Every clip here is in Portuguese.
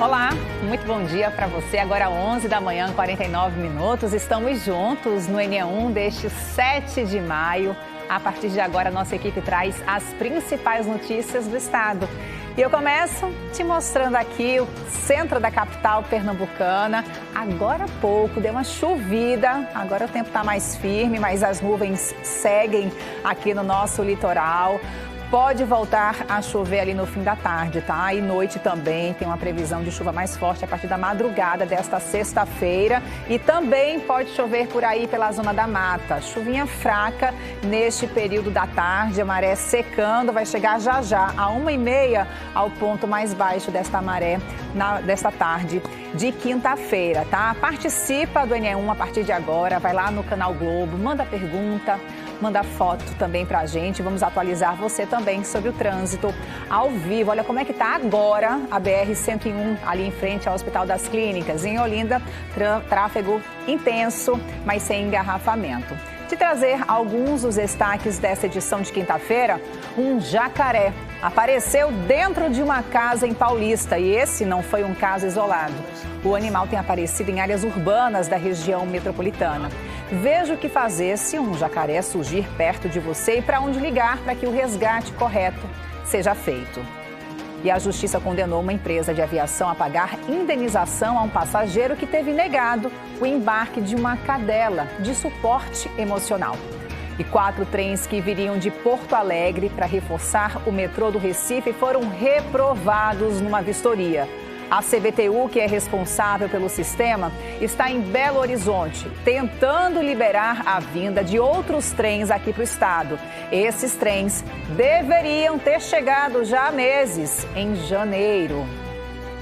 Olá, muito bom dia para você. Agora 11 da manhã, 49 minutos. Estamos juntos no NE1 deste 7 de maio. A partir de agora, nossa equipe traz as principais notícias do estado. E eu começo te mostrando aqui o centro da capital pernambucana. Agora há pouco deu uma chovida, agora o tempo está mais firme, mas as nuvens seguem aqui no nosso litoral. Pode voltar a chover ali no fim da tarde, tá? E noite também tem uma previsão de chuva mais forte a partir da madrugada desta sexta-feira. E também pode chover por aí pela zona da mata. Chuvinha fraca neste período da tarde, a maré secando, vai chegar já já, a 1h30, ao ponto mais baixo desta maré desta tarde de quinta-feira, tá? Participa do NE1 a partir de agora, vai lá no Canal Globo, manda pergunta, manda foto também pra gente. Vamos atualizar você também sobre o trânsito ao vivo. Olha como é que tá agora a BR-101 ali em frente ao Hospital das Clínicas. Em Olinda, tráfego intenso, mas sem engarrafamento. De trazer alguns dos destaques dessa edição de quinta-feira, um jacaré apareceu dentro de uma casa em Paulista e esse não foi um caso isolado. O animal tem aparecido em áreas urbanas da região metropolitana. Veja o que fazer se um jacaré surgir perto de você e para onde ligar para que o resgate correto seja feito. E a Justiça condenou uma empresa de aviação a pagar indenização a um passageiro que teve negado o embarque de uma cadela de suporte emocional. E 4 trens que viriam de Porto Alegre para reforçar o metrô do Recife foram reprovados numa vistoria. A CBTU, que é responsável pelo sistema, está em Belo Horizonte, tentando liberar a vinda de outros trens aqui para o estado. Esses trens deveriam ter chegado já há meses, em janeiro.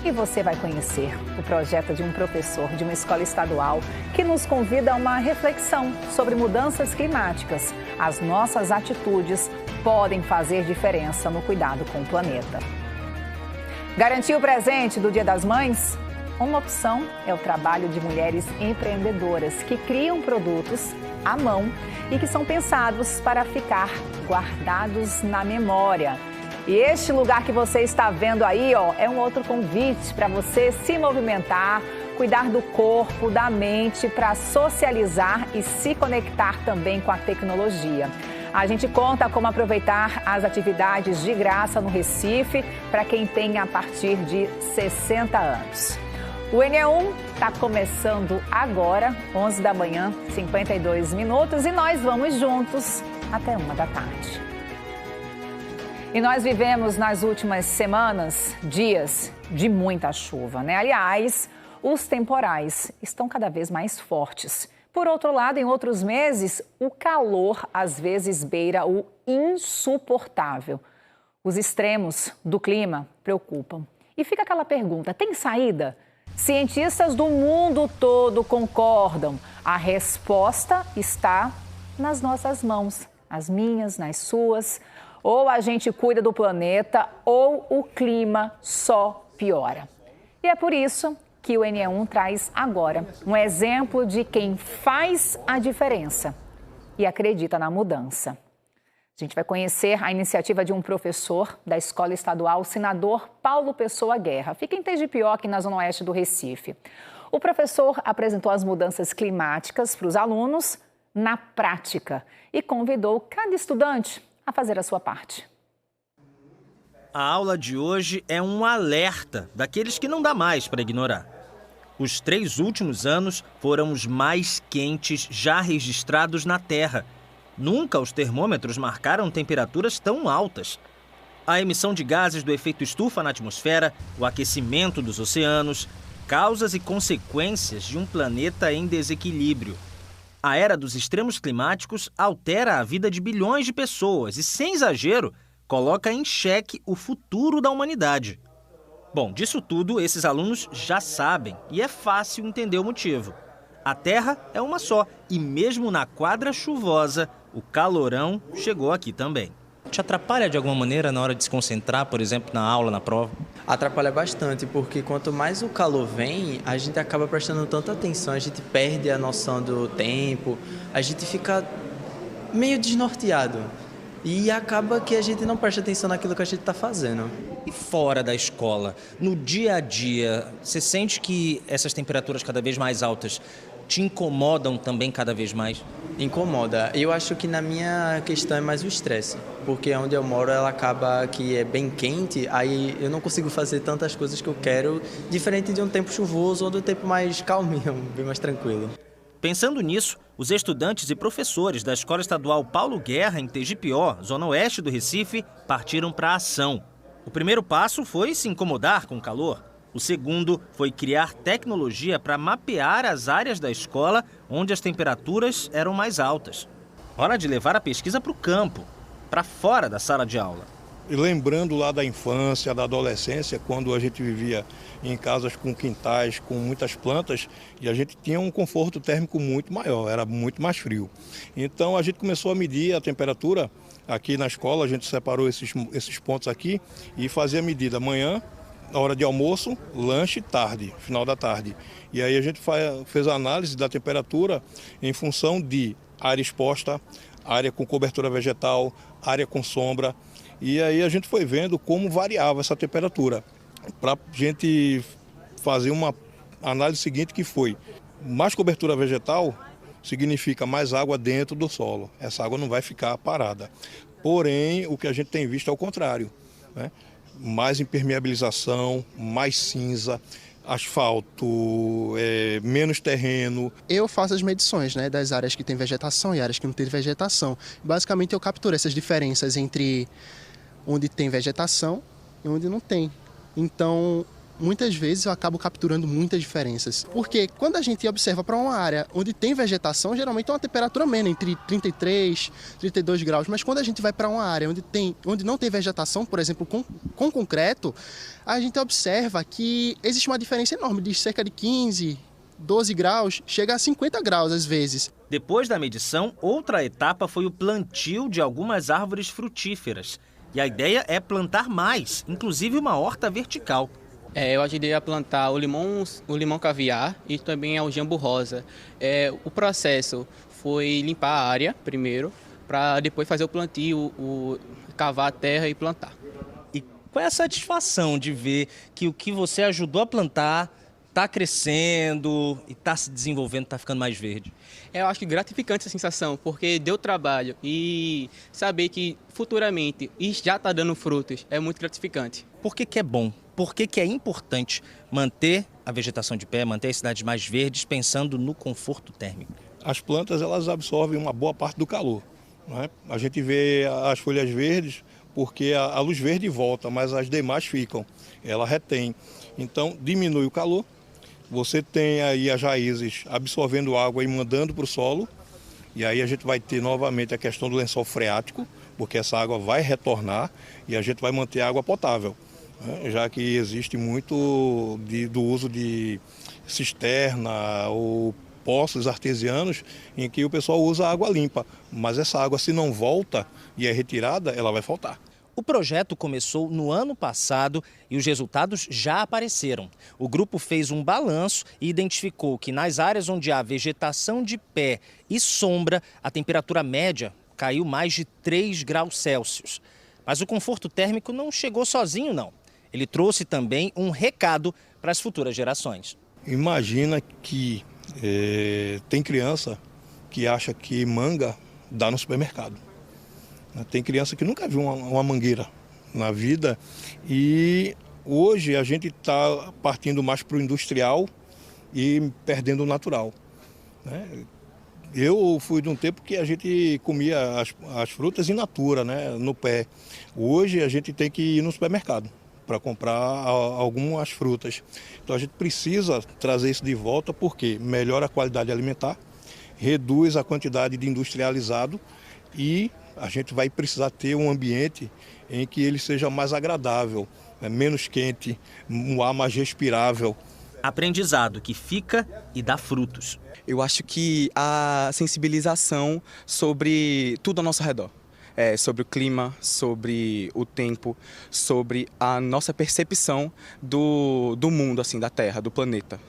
E você vai conhecer o projeto de um professor de uma escola estadual que nos convida a uma reflexão sobre mudanças climáticas. As nossas atitudes podem fazer diferença no cuidado com o planeta. Garantir o presente do Dia das Mães? Uma opção é o trabalho de mulheres empreendedoras que criam produtos à mão e que são pensados para ficar guardados na memória. E este lugar que você está vendo aí, é um outro convite para você se movimentar, cuidar do corpo, da mente, para socializar e se conectar também com a tecnologia. A gente conta como aproveitar as atividades de graça no Recife para quem tem a partir de 60 anos. O NE1 está começando agora, 11 da manhã, 52 minutos, e nós vamos juntos até 1 da tarde. E nós vivemos nas últimas semanas dias de muita chuva, né? Aliás, os temporais estão cada vez mais fortes. Por outro lado, em outros meses, o calor às vezes beira o insuportável. Os extremos do clima preocupam. E fica aquela pergunta, tem saída? Cientistas do mundo todo concordam. A resposta está nas nossas mãos, as minhas, nas suas. Ou a gente cuida do planeta ou o clima só piora. E é por isso que o NE1 traz agora um exemplo de quem faz a diferença e acredita na mudança. A gente vai conhecer a iniciativa de um professor da Escola Estadual Senador Paulo Pessoa Guerra. Fica em Tegipioca, na zona oeste do Recife. O professor apresentou as mudanças climáticas para os alunos na prática e convidou cada estudante a fazer a sua parte. A aula de hoje é um alerta daqueles que não dá mais para ignorar. Os 3 últimos anos foram os mais quentes já registrados na Terra. Nunca os termômetros marcaram temperaturas tão altas. A emissão de gases do efeito estufa na atmosfera, o aquecimento dos oceanos, causas e consequências de um planeta em desequilíbrio. A era dos extremos climáticos altera a vida de bilhões de pessoas e, sem exagero, coloca em xeque o futuro da humanidade. Bom, disso tudo, esses alunos já sabem e é fácil entender o motivo. A Terra é uma só e mesmo na quadra chuvosa, o calorão chegou aqui também. Te atrapalha de alguma maneira na hora de se concentrar, por exemplo, na aula, na prova? Atrapalha bastante, porque quanto mais o calor vem, a gente acaba prestando tanta atenção, a gente perde a noção do tempo, a gente fica meio desnorteado. e acaba que a gente não presta atenção naquilo que a gente está fazendo. E fora da escola, no dia a dia, você sente que essas temperaturas cada vez mais altas te incomodam também cada vez mais? Incomoda. Eu acho que na minha questão é mais o estresse, porque onde eu moro ela acaba que é bem quente, aí eu não consigo fazer tantas coisas que eu quero, diferente de um tempo chuvoso ou de um tempo mais calminho, bem mais tranquilo. Pensando nisso, os estudantes e professores da Escola Estadual Paulo Guerra, em Tegipió, zona oeste do Recife, partiram para a ação. O primeiro passo foi se incomodar com o calor. O segundo foi criar tecnologia para mapear as áreas da escola onde as temperaturas eram mais altas. Hora de levar a pesquisa para o campo, para fora da sala de aula. E lembrando lá da infância, da adolescência, quando a gente vivia em casas com quintais, com muitas plantas, e a gente tinha um conforto térmico muito maior, era muito mais frio. Então a gente começou a medir a temperatura aqui na escola, a gente separou esses pontos aqui e fazia a medida manhã, na hora de almoço, lanche, tarde, final da tarde. E aí a gente fez a análise da temperatura em função de área exposta, área com cobertura vegetal, área com sombra. E aí a gente foi vendo como variava essa temperatura. Para a gente fazer uma análise seguinte que foi, mais cobertura vegetal significa mais água dentro do solo. Essa água não vai ficar parada. Porém, o que a gente tem visto é o contrário, né? Mais impermeabilização, mais cinza, asfalto, menos terreno. Eu faço as medições, né, das áreas que tem vegetação e áreas que não tem vegetação. Basicamente eu capturo essas diferenças entre onde tem vegetação e onde não tem. Então, muitas vezes eu acabo capturando muitas diferenças. Porque quando a gente observa para uma área onde tem vegetação, geralmente é uma temperatura amena, entre 33 e 32 graus. Mas quando a gente vai para uma área onde não tem vegetação, por exemplo, com concreto, a gente observa que existe uma diferença enorme, de cerca de 15, 12 graus, chega a 50 graus às vezes. Depois da medição, outra etapa foi o plantio de algumas árvores frutíferas. E a ideia é plantar mais, inclusive uma horta vertical. Eu ajudei a plantar o limão caviar e também o jambu rosa. O processo foi limpar a área primeiro, para depois fazer o plantio, cavar a terra e plantar. E qual é a satisfação de ver que o que você ajudou a plantar está crescendo e está se desenvolvendo, está ficando mais verde? Eu acho que gratificante essa sensação, porque deu trabalho e saber que futuramente isso já está dando frutos é muito gratificante. Por que é bom? Por que é importante manter a vegetação de pé, manter as cidades mais verdes, pensando no conforto térmico? As plantas elas absorvem uma boa parte do calor, né? A gente vê as folhas verdes porque a luz verde volta, mas as demais ficam, ela retém. Então diminui o calor, você tem aí as raízes absorvendo água e mandando para o solo, e aí a gente vai ter novamente a questão do lençol freático, porque essa água vai retornar e a gente vai manter a água potável, já que existe muito do uso de cisterna ou poços artesianos em que o pessoal usa água limpa, mas essa água, se não volta e é retirada, ela vai faltar. O projeto começou no ano passado e os resultados já apareceram. O grupo fez um balanço e identificou que nas áreas onde há vegetação de pé e sombra, a temperatura média caiu mais de 3 graus Celsius. Mas o conforto térmico não chegou sozinho, não. Ele trouxe também um recado para as futuras gerações. Imagina que tem criança que acha que manga dá no supermercado. Tem criança que nunca viu uma mangueira na vida e hoje a gente está partindo mais para o industrial e perdendo o natural, né? Eu fui de um tempo que a gente comia as frutas in natura, né, no pé. Hoje a gente tem que ir no supermercado para comprar algumas frutas. Então a gente precisa trazer isso de volta porque melhora a qualidade alimentar, reduz a quantidade de industrializado e a gente vai precisar ter um ambiente em que ele seja mais agradável, menos quente, um ar mais respirável. Aprendizado que fica e dá frutos. Eu acho que a sensibilização sobre tudo ao nosso redor. Sobre o clima, sobre o tempo, sobre a nossa percepção do mundo, assim, da Terra, do planeta.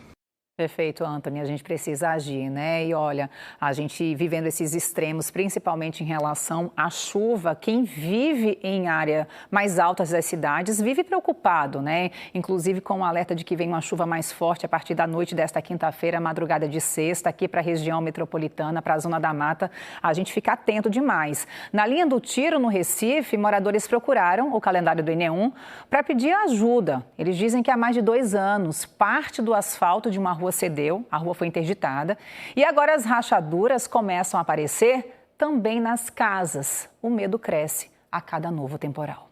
Perfeito, Antony. A gente precisa agir, né? E olha, a gente vivendo esses extremos, principalmente em relação à chuva, quem vive em área mais altas das cidades vive preocupado, né? Inclusive com o alerta de que vem uma chuva mais forte a partir da noite desta quinta-feira, madrugada de sexta, aqui para a região metropolitana, para a Zona da Mata. A gente fica atento demais. Na linha do Tiro, no Recife, moradores procuraram o calendário do Enem para pedir ajuda. Eles dizem que há mais de 2 anos, parte do asfalto de uma rua cedeu, a rua foi interditada e agora as rachaduras começam a aparecer também nas casas. O medo cresce a cada novo temporal.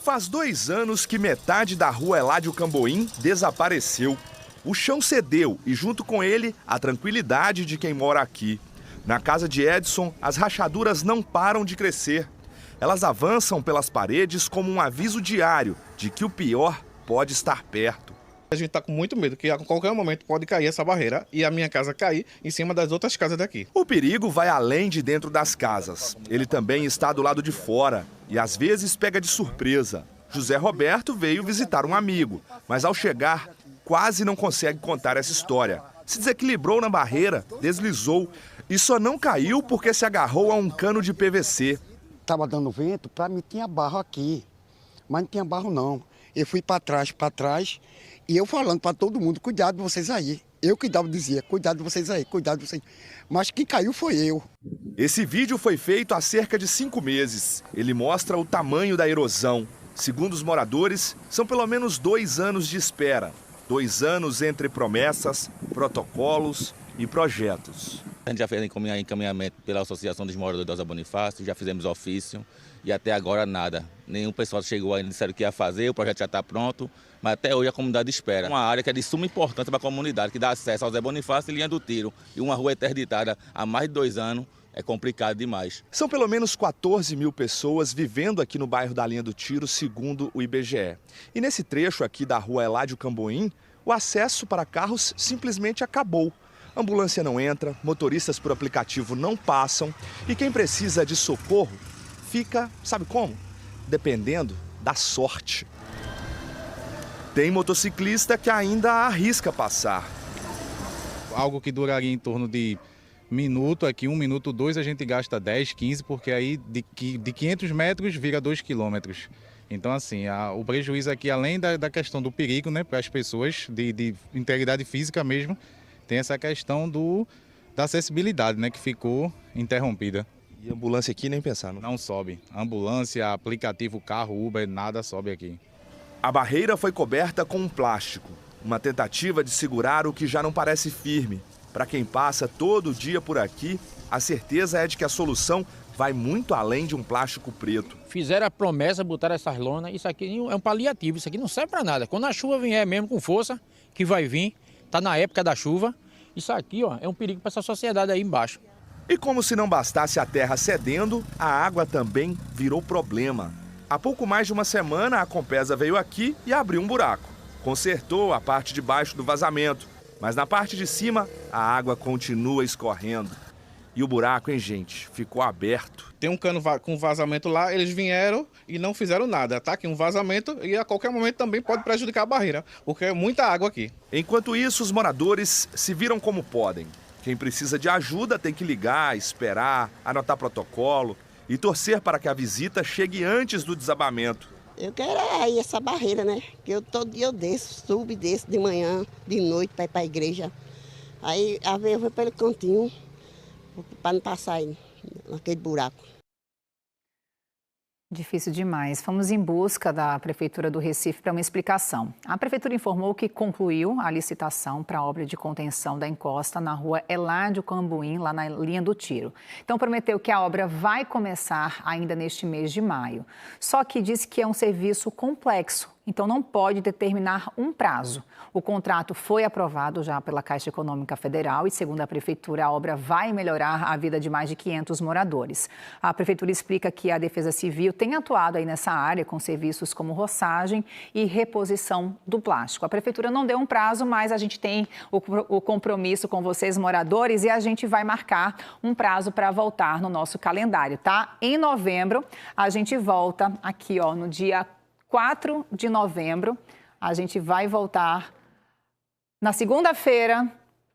Faz 2 anos que metade da rua Eládio Camboim desapareceu. O chão cedeu e junto com ele a tranquilidade de quem mora aqui. Na casa de Edson, as rachaduras não param de crescer. Elas avançam pelas paredes como um aviso diário de que o pior pode estar perto. A gente está com muito medo que a qualquer momento pode cair essa barreira e a minha casa cair em cima das outras casas daqui. O perigo vai além de dentro das casas. Ele também está do lado de fora e às vezes pega de surpresa. José Roberto veio visitar um amigo, mas ao chegar quase não consegue contar essa história. Se desequilibrou na barreira, deslizou e só não caiu porque se agarrou a um cano de PVC. Estava dando vento, para mim tinha barro aqui, mas não tinha barro não. Eu fui para trás, e eu falando para todo mundo, cuidado de vocês aí. Eu que dizia, cuidado de vocês aí, cuidado de vocês. Mas quem caiu foi eu. Esse vídeo foi feito há cerca de 5 meses. Ele mostra o tamanho da erosão. Segundo os moradores, são pelo menos 2 anos de espera. 2 anos entre promessas, protocolos e projetos. A gente já fez encaminhamento pela Associação dos Moradores da Elza Bonifácio, já fizemos ofício e até agora nada. Nenhum pessoal chegou ainda, disseram que ia fazer, o projeto já está pronto, mas até hoje a comunidade espera. Uma área que é de suma importância para a comunidade, que dá acesso ao Zé Bonifácio e Linha do Tiro. E uma rua interditada há mais de 2 anos é complicado demais. São pelo menos 14 mil pessoas vivendo aqui no bairro da Linha do Tiro, segundo o IBGE. E nesse trecho aqui da rua Eládio Camboim, o acesso para carros simplesmente acabou. Ambulância não entra, motoristas por aplicativo não passam e quem precisa de socorro fica, sabe como? Dependendo da sorte. Tem motociclista que ainda arrisca passar. Algo que duraria em torno de minuto, aqui 1 minuto, 2, a gente gasta 10, 15, porque aí de 500 metros vira 2 quilômetros. Então, assim, o prejuízo aqui, além da questão do perigo, né, para as pessoas, de integridade física mesmo, tem essa questão da acessibilidade, né, que ficou interrompida. E ambulância aqui nem pensar, não? Não sobe. Ambulância, aplicativo, carro, Uber, nada sobe aqui. A barreira foi coberta com um plástico, uma tentativa de segurar o que já não parece firme. Para quem passa todo dia por aqui, a certeza é de que a solução vai muito além de um plástico preto. Fizeram a promessa, botaram essas lonas, isso aqui é um paliativo, isso aqui não serve para nada. Quando a chuva vier mesmo com força, que vai vir, está na época da chuva, isso aqui ó, é um perigo para essa sociedade aí embaixo. E como se não bastasse a terra cedendo, a água também virou problema. Há pouco mais de uma semana, a Compesa veio aqui e abriu um buraco. Consertou a parte de baixo do vazamento, mas na parte de cima, a água continua escorrendo. E o buraco, hein, gente, ficou aberto. Tem um cano com vazamento lá, eles vieram e não fizeram nada. Tá aqui um vazamento e a qualquer momento também pode prejudicar a barreira, porque é muita água aqui. Enquanto isso, os moradores se viram como podem. Quem precisa de ajuda tem que ligar, esperar, anotar protocolo e torcer para que a visita chegue antes do desabamento. Eu quero aí essa barreira, né? Que eu todo dia eu desço, subo e desço de manhã, de noite para ir para a igreja. Aí às vezes eu vou pelo cantinho para não passar aí naquele buraco. Difícil demais. Fomos em busca da Prefeitura do Recife para uma explicação. A Prefeitura informou que concluiu a licitação para a obra de contenção da encosta na rua Eládio Camboim, lá na Linha do Tiro. Então, prometeu que a obra vai começar ainda neste mês de maio. Só que disse que é um serviço complexo, então não pode determinar um prazo. O contrato foi aprovado já pela Caixa Econômica Federal e, segundo a Prefeitura, a obra vai melhorar a vida de mais de 500 moradores. A Prefeitura explica que a Defesa Civil tem atuado aí nessa área com serviços como roçagem e reposição do plástico. A Prefeitura não deu um prazo, mas a gente tem o compromisso com vocês, moradores, e a gente vai marcar um prazo para voltar no nosso calendário, tá? Em novembro, a gente volta aqui, ó, no dia 4 de novembro, a gente vai voltar Na segunda-feira,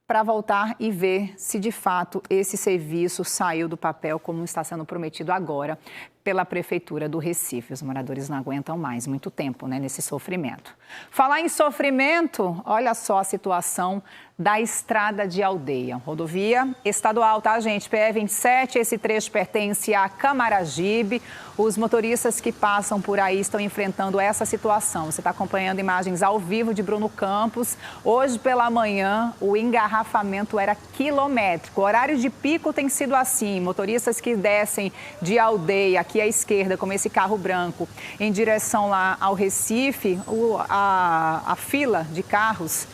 para voltar e ver se de fato esse serviço saiu do papel como está sendo prometido agora pela Prefeitura do Recife. Os moradores não aguentam mais muito tempo, né, nesse sofrimento. Falar em sofrimento, olha só a situação da Estrada de Aldeia. Rodovia estadual, tá, gente? PE-27, esse trecho pertence a Camaragibe. Os motoristas que passam por aí estão enfrentando essa situação. Você está acompanhando imagens ao vivo de Bruno Campos. Hoje pela manhã, o engarrafamento era quilométrico. O horário de pico tem sido assim. Motoristas que descem de Aldeia, aqui à esquerda, como esse carro branco, em direção lá ao Recife, a fila de carros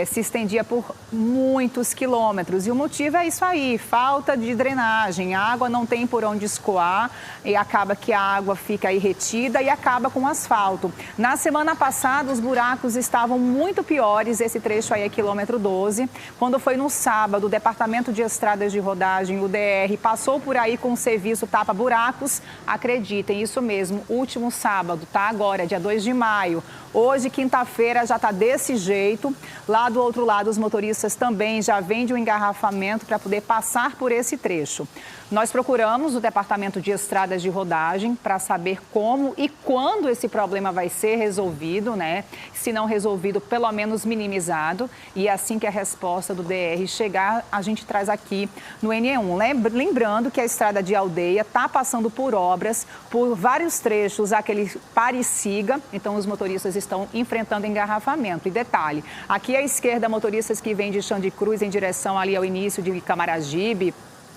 se estendia por muitos quilômetros. E o motivo é isso aí, falta de drenagem. A água não tem por onde escoar e acaba que a água fica aí retida e acaba com o asfalto. Na semana passada, os buracos estavam muito piores. Esse trecho aí é quilômetro 12. Quando foi no sábado, o Departamento de Estradas de Rodagem, o DR, passou por aí com o serviço tapa-buracos. Acreditem, isso mesmo, último sábado, tá? Agora, dia 2 de maio. Hoje, quinta-feira, já está desse jeito. Lá do outro lado, os motoristas também já vêm de um engarrafamento para poder passar por esse trecho. Nós procuramos o Departamento de Estradas de Rodagem para saber como e quando esse problema vai ser resolvido, né? Se não resolvido, pelo menos minimizado. E assim que a resposta do DR chegar, a gente traz aqui no NE1. Lembrando que a Estrada de Aldeia está passando por obras, por vários trechos, aquele pare e siga. Então, os motoristas estão enfrentando engarrafamento. E detalhe, aqui à esquerda, motoristas que vêm de Chão de Cruz em direção ali ao início de Camaragibe,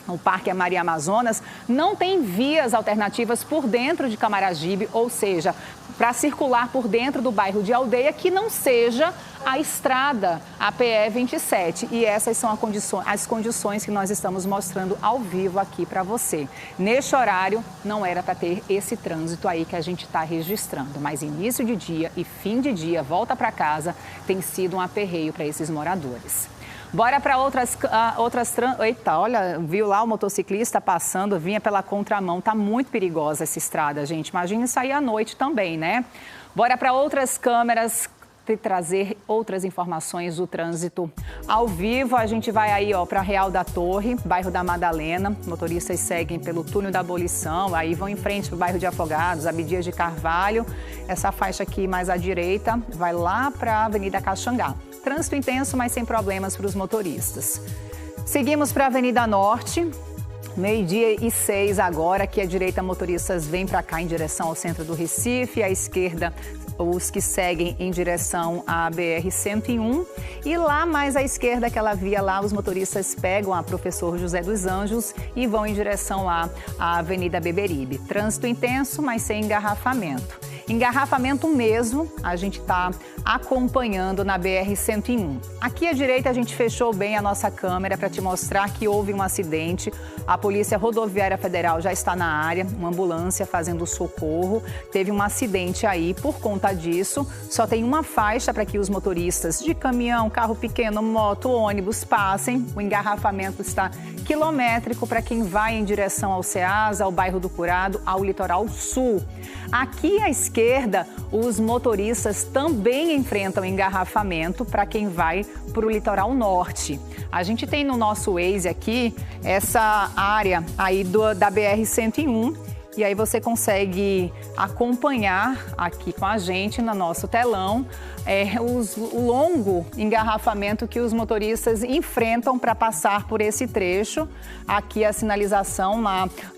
o Parque Maria Amazonas, não tem vias alternativas por dentro de Camaragibe, ou seja, para circular por dentro do bairro de Aldeia que não seja a estrada, a PE-27. E essas são as condições que nós estamos mostrando ao vivo aqui para você. Neste horário, não era para ter esse trânsito aí que a gente está registrando, mas início de dia e fim de dia, volta para casa, tem sido um aperreio para esses moradores. Bora para Eita, olha, viu lá o motociclista passando, vinha pela contramão. Tá muito perigosa essa estrada, gente. Imagina sair à noite também, né? Bora para outras câmeras trazer outras informações do trânsito ao vivo. A gente vai aí, ó, para Real da Torre, bairro da Madalena. Motoristas seguem pelo túnel da Abolição, aí vão em frente para o bairro de Afogados, Abdias de Carvalho. Essa faixa aqui mais à direita vai lá para a Avenida Caxangá. Trânsito intenso, mas sem problemas para os motoristas. Seguimos para a Avenida Norte. 12:06 agora, aqui à direita motoristas vêm para cá em direção ao centro do Recife, à esquerda os que seguem em direção à BR-101 e lá mais à esquerda, aquela via lá, os motoristas pegam a Professor José dos Anjos e vão em direção lá à Avenida Beberibe. Trânsito intenso, mas sem engarrafamento. Engarrafamento mesmo, a gente está acompanhando na BR-101. Aqui à direita a gente fechou bem a nossa câmera para te mostrar que houve um acidente. A Polícia Rodoviária Federal já está na área, uma ambulância fazendo socorro. Teve um acidente aí, por conta disso, só tem uma faixa para que os motoristas de caminhão, carro pequeno, moto, ônibus passem. O engarrafamento está quilométrico para quem vai em direção ao Ceasa, ao bairro do Curado, ao litoral sul. Aqui à esquerda, os motoristas também enfrentam engarrafamento para quem vai para o litoral norte. A gente tem no nosso Waze aqui essa área aí da BR-101 e aí você consegue acompanhar aqui com a gente no nosso telão o longo engarrafamento que os motoristas enfrentam para passar por esse trecho. Aqui a sinalização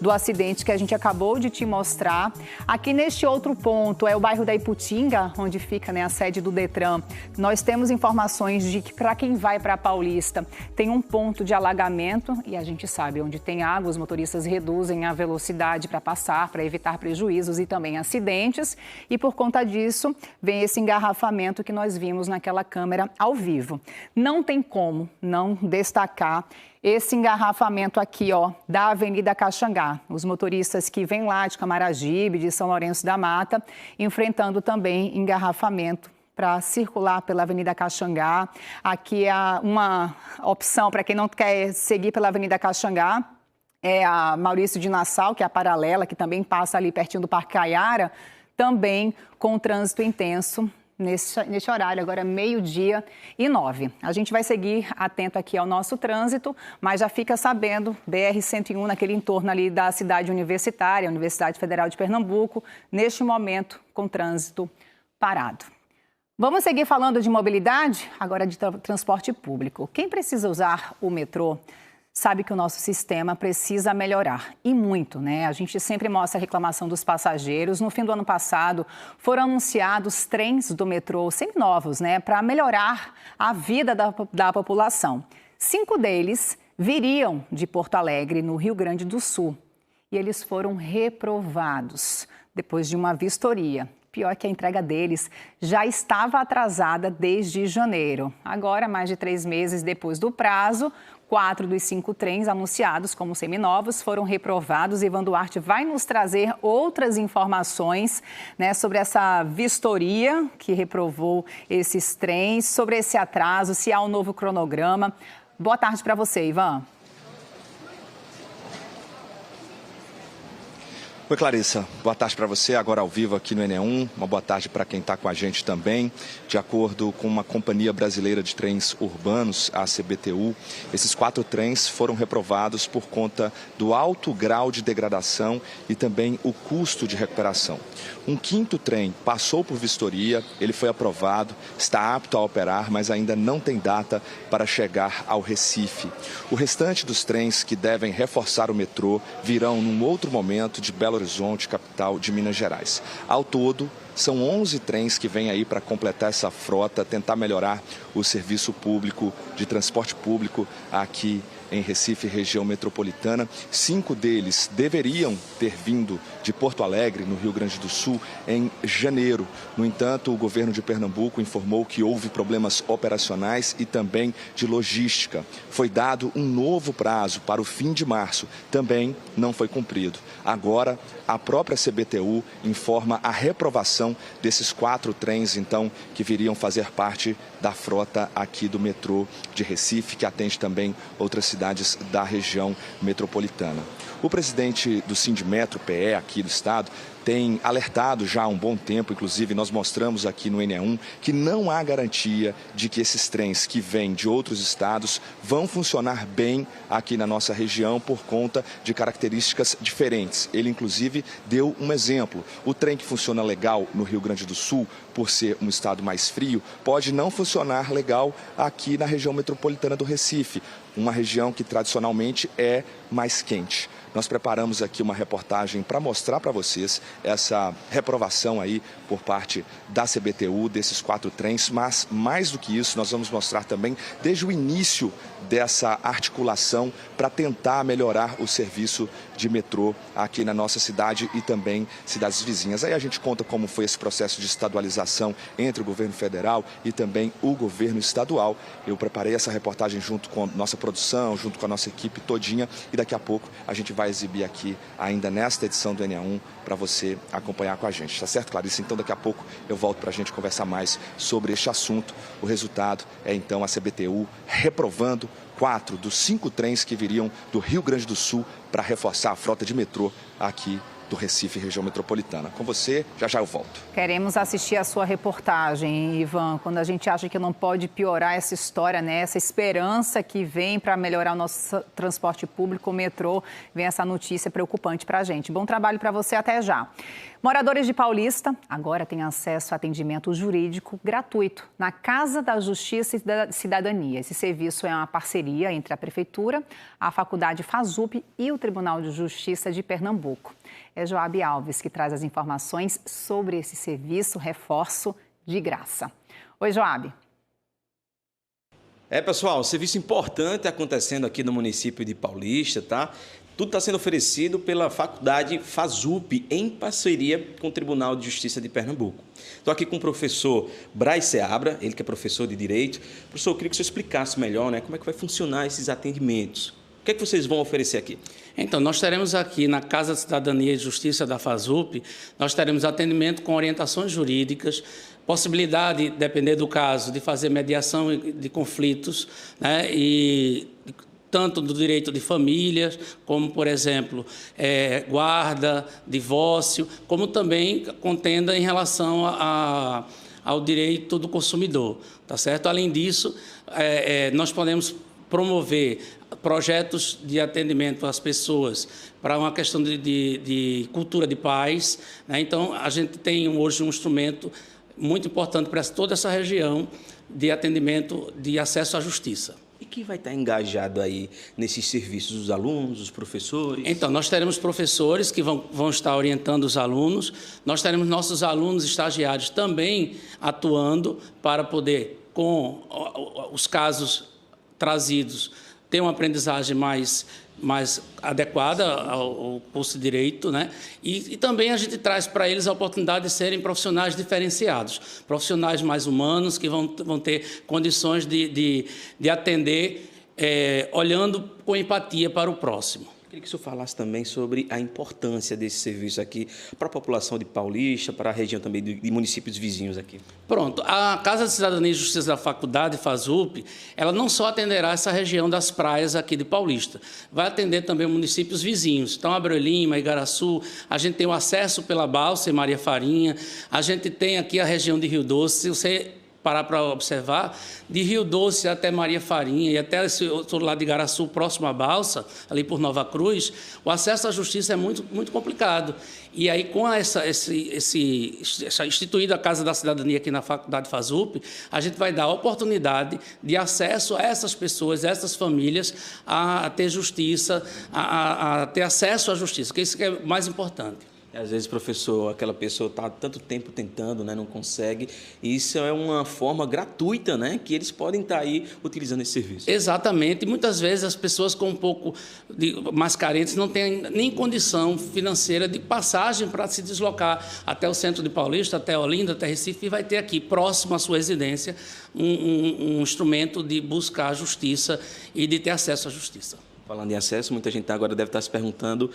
do acidente que a gente acabou de te mostrar. Aqui neste outro ponto é o bairro da Iputinga, onde fica, né, a sede do Detran. Nós temos informações de que para quem vai para a Paulista tem um ponto de alagamento e a gente sabe onde tem água, os motoristas reduzem a velocidade para passar, para evitar prejuízos e também acidentes. E por conta disso vem esse engarrafamento que nós vimos naquela câmera ao vivo. Não tem como não destacar esse engarrafamento aqui, ó, da Avenida Caxangá. Os motoristas que vêm lá de Camaragibe, de São Lourenço da Mata, enfrentando também engarrafamento para circular pela Avenida Caxangá. Aqui é uma opção para quem não quer seguir pela Avenida Caxangá. É a Maurício de Nassau, que é a paralela, que também passa ali pertinho do Parque Caiara, também com trânsito intenso. neste horário, agora 12h09. A gente vai seguir atento aqui ao nosso trânsito, mas já fica sabendo, BR-101 naquele entorno ali da cidade universitária, Universidade Federal de Pernambuco, neste momento com trânsito parado. Vamos seguir falando de mobilidade, agora de transporte público. Quem precisa usar o metrô sabe que o nosso sistema precisa melhorar, e muito, né? A gente sempre mostra a reclamação dos passageiros. No fim do ano passado, foram anunciados trens do metrô seminovos, né, para melhorar a vida da população. 5 deles viriam de Porto Alegre, no Rio Grande do Sul, e eles foram reprovados depois de uma vistoria. Pior que a entrega deles já estava atrasada desde janeiro. Agora, mais de 3 meses depois do prazo, 4 dos 5 trens anunciados como seminovos foram reprovados. Ivan Duarte vai nos trazer outras informações, né, sobre essa vistoria que reprovou esses trens, sobre esse atraso, se há um novo cronograma. Boa tarde para você, Ivan. Oi, Clarissa. Boa tarde para você, agora ao vivo aqui no NE1. Uma boa tarde para quem está com a gente também. De acordo com uma companhia brasileira de trens urbanos, a CBTU, esses 4 trens foram reprovados por conta do alto grau de degradação e também o custo de recuperação. Um 5º trem passou por vistoria, ele foi aprovado, está apto a operar, mas ainda não tem data para chegar ao Recife. O restante dos trens que devem reforçar o metrô virão num outro momento de Belo Horizonte, capital de Minas Gerais. Ao todo, são 11 trens que vêm aí para completar essa frota, tentar melhorar o serviço público de transporte público aqui em Recife, região metropolitana. 5 deles deveriam ter vindo de Porto Alegre, no Rio Grande do Sul, em janeiro. No entanto, o governo de Pernambuco informou que houve problemas operacionais e também de logística. Foi dado um novo prazo para o fim de março. Também não foi cumprido. Agora, a própria CBTU informa a reprovação desses 4 trens, então, que viriam fazer parte da frota aqui do metrô de Recife, que atende também outras cidades da região metropolitana. O presidente do Sindmetro PE aqui do estado tem alertado já há um bom tempo, inclusive nós mostramos aqui no NE1, que não há garantia de que esses trens que vêm de outros estados vão funcionar bem aqui na nossa região por conta de características diferentes. Ele, inclusive, deu um exemplo. O trem que funciona legal no Rio Grande do Sul, por ser um estado mais frio, pode não funcionar legal aqui na região metropolitana do Recife, uma região que tradicionalmente é mais quente. Nós preparamos aqui uma reportagem para mostrar para vocês essa reprovação aí por parte da CBTU desses 4 trens, mas mais do que isso, nós vamos mostrar também desde o início dessa articulação para tentar melhorar o serviço de metrô aqui na nossa cidade e também cidades vizinhas. Aí a gente conta como foi esse processo de estadualização entre o governo federal e também o governo estadual. Eu preparei essa reportagem junto com a nossa produção, junto com a nossa equipe todinha, e daqui a pouco a gente vai exibir aqui ainda nesta edição do NE1 para você acompanhar com a gente. Tá certo, Clarice? Então daqui a pouco eu volto para a gente conversar mais sobre este assunto. O resultado é então a CBTU reprovando 4 dos 5 trens que viriam do Rio Grande do Sul para reforçar a frota de metrô aqui do Recife, região metropolitana. Com você, já eu volto. Queremos assistir a sua reportagem, Ivan, quando a gente acha que não pode piorar essa história, né? Essa esperança que vem para melhorar o nosso transporte público, o metrô, vem essa notícia preocupante para a gente. Bom trabalho para você, até já. Moradores de Paulista agora têm acesso a atendimento jurídico gratuito na Casa da Justiça e da Cidadania. Esse serviço é uma parceria entre a Prefeitura, a Faculdade FASUP e o Tribunal de Justiça de Pernambuco. É Joabe Alves que traz as informações sobre esse serviço, reforço de graça. Oi, Joabe. Pessoal, serviço importante acontecendo aqui no município de Paulista, tá? Tudo está sendo oferecido pela Faculdade FASUP, em parceria com o Tribunal de Justiça de Pernambuco. Estou aqui com o professor Braz Seabra, ele que é professor de Direito. Professor, eu queria que você explicasse melhor, né, como é que vai funcionar esses atendimentos. O que é que vocês vão oferecer aqui? Então, nós teremos aqui na Casa de Cidadania e Justiça da FASUP, nós teremos atendimento com orientações jurídicas, possibilidade, depender do caso, de fazer mediação de conflitos, né, e tanto do direito de famílias, como, por exemplo, guarda, divórcio, como também contenda em relação ao direito do consumidor, tá certo? Além disso, nós podemos promover projetos de atendimento às pessoas para uma questão de cultura de paz, né? Então, a gente tem hoje um instrumento muito importante para toda essa região de atendimento, de acesso à justiça. E quem vai estar engajado aí nesses serviços? Os alunos, os professores? Então, nós teremos professores que vão estar orientando os alunos, nós teremos nossos alunos estagiários também atuando para poder, com os casos trazidos, ter uma aprendizagem mais adequada ao curso de Direito, né? E também a gente traz para eles a oportunidade de serem profissionais diferenciados, profissionais mais humanos, que vão ter condições de atender, olhando com empatia para o próximo. Queria que o senhor falasse também sobre a importância desse serviço aqui para a população de Paulista, para a região também de municípios vizinhos aqui. Pronto, a Casa de Cidadania e Justiça da Faculdade, FASUP, ela não só atenderá essa região das praias aqui de Paulista, vai atender também municípios vizinhos. Então, Abreu Lima, Igaraçu, a gente tem o acesso pela Balsa e Maria Farinha, a gente tem aqui a região de Rio Doce. Se você parar para observar, de Rio Doce até Maria Farinha e até esse outro lado de Igaraçu, próximo à Balsa, ali por Nova Cruz, o acesso à justiça é muito, muito complicado. E aí, com essa instituída a Casa da Cidadania aqui na Faculdade FASUP, a gente vai dar a oportunidade de acesso a essas pessoas, a essas famílias, a ter justiça, a ter acesso à justiça, que isso que é o mais importante. Às vezes, professor, aquela pessoa está há tanto tempo tentando, né, não consegue. E isso é uma forma gratuita, né, que eles podem estar aí utilizando esse serviço. Exatamente. E muitas vezes as pessoas com um pouco mais carentes não têm nem condição financeira de passagem para se deslocar até o centro de Paulista, até Olinda, até Recife, e vai ter aqui, próximo à sua residência, um instrumento de buscar a justiça e de ter acesso à justiça. Falando em acesso, muita gente agora deve estar se perguntando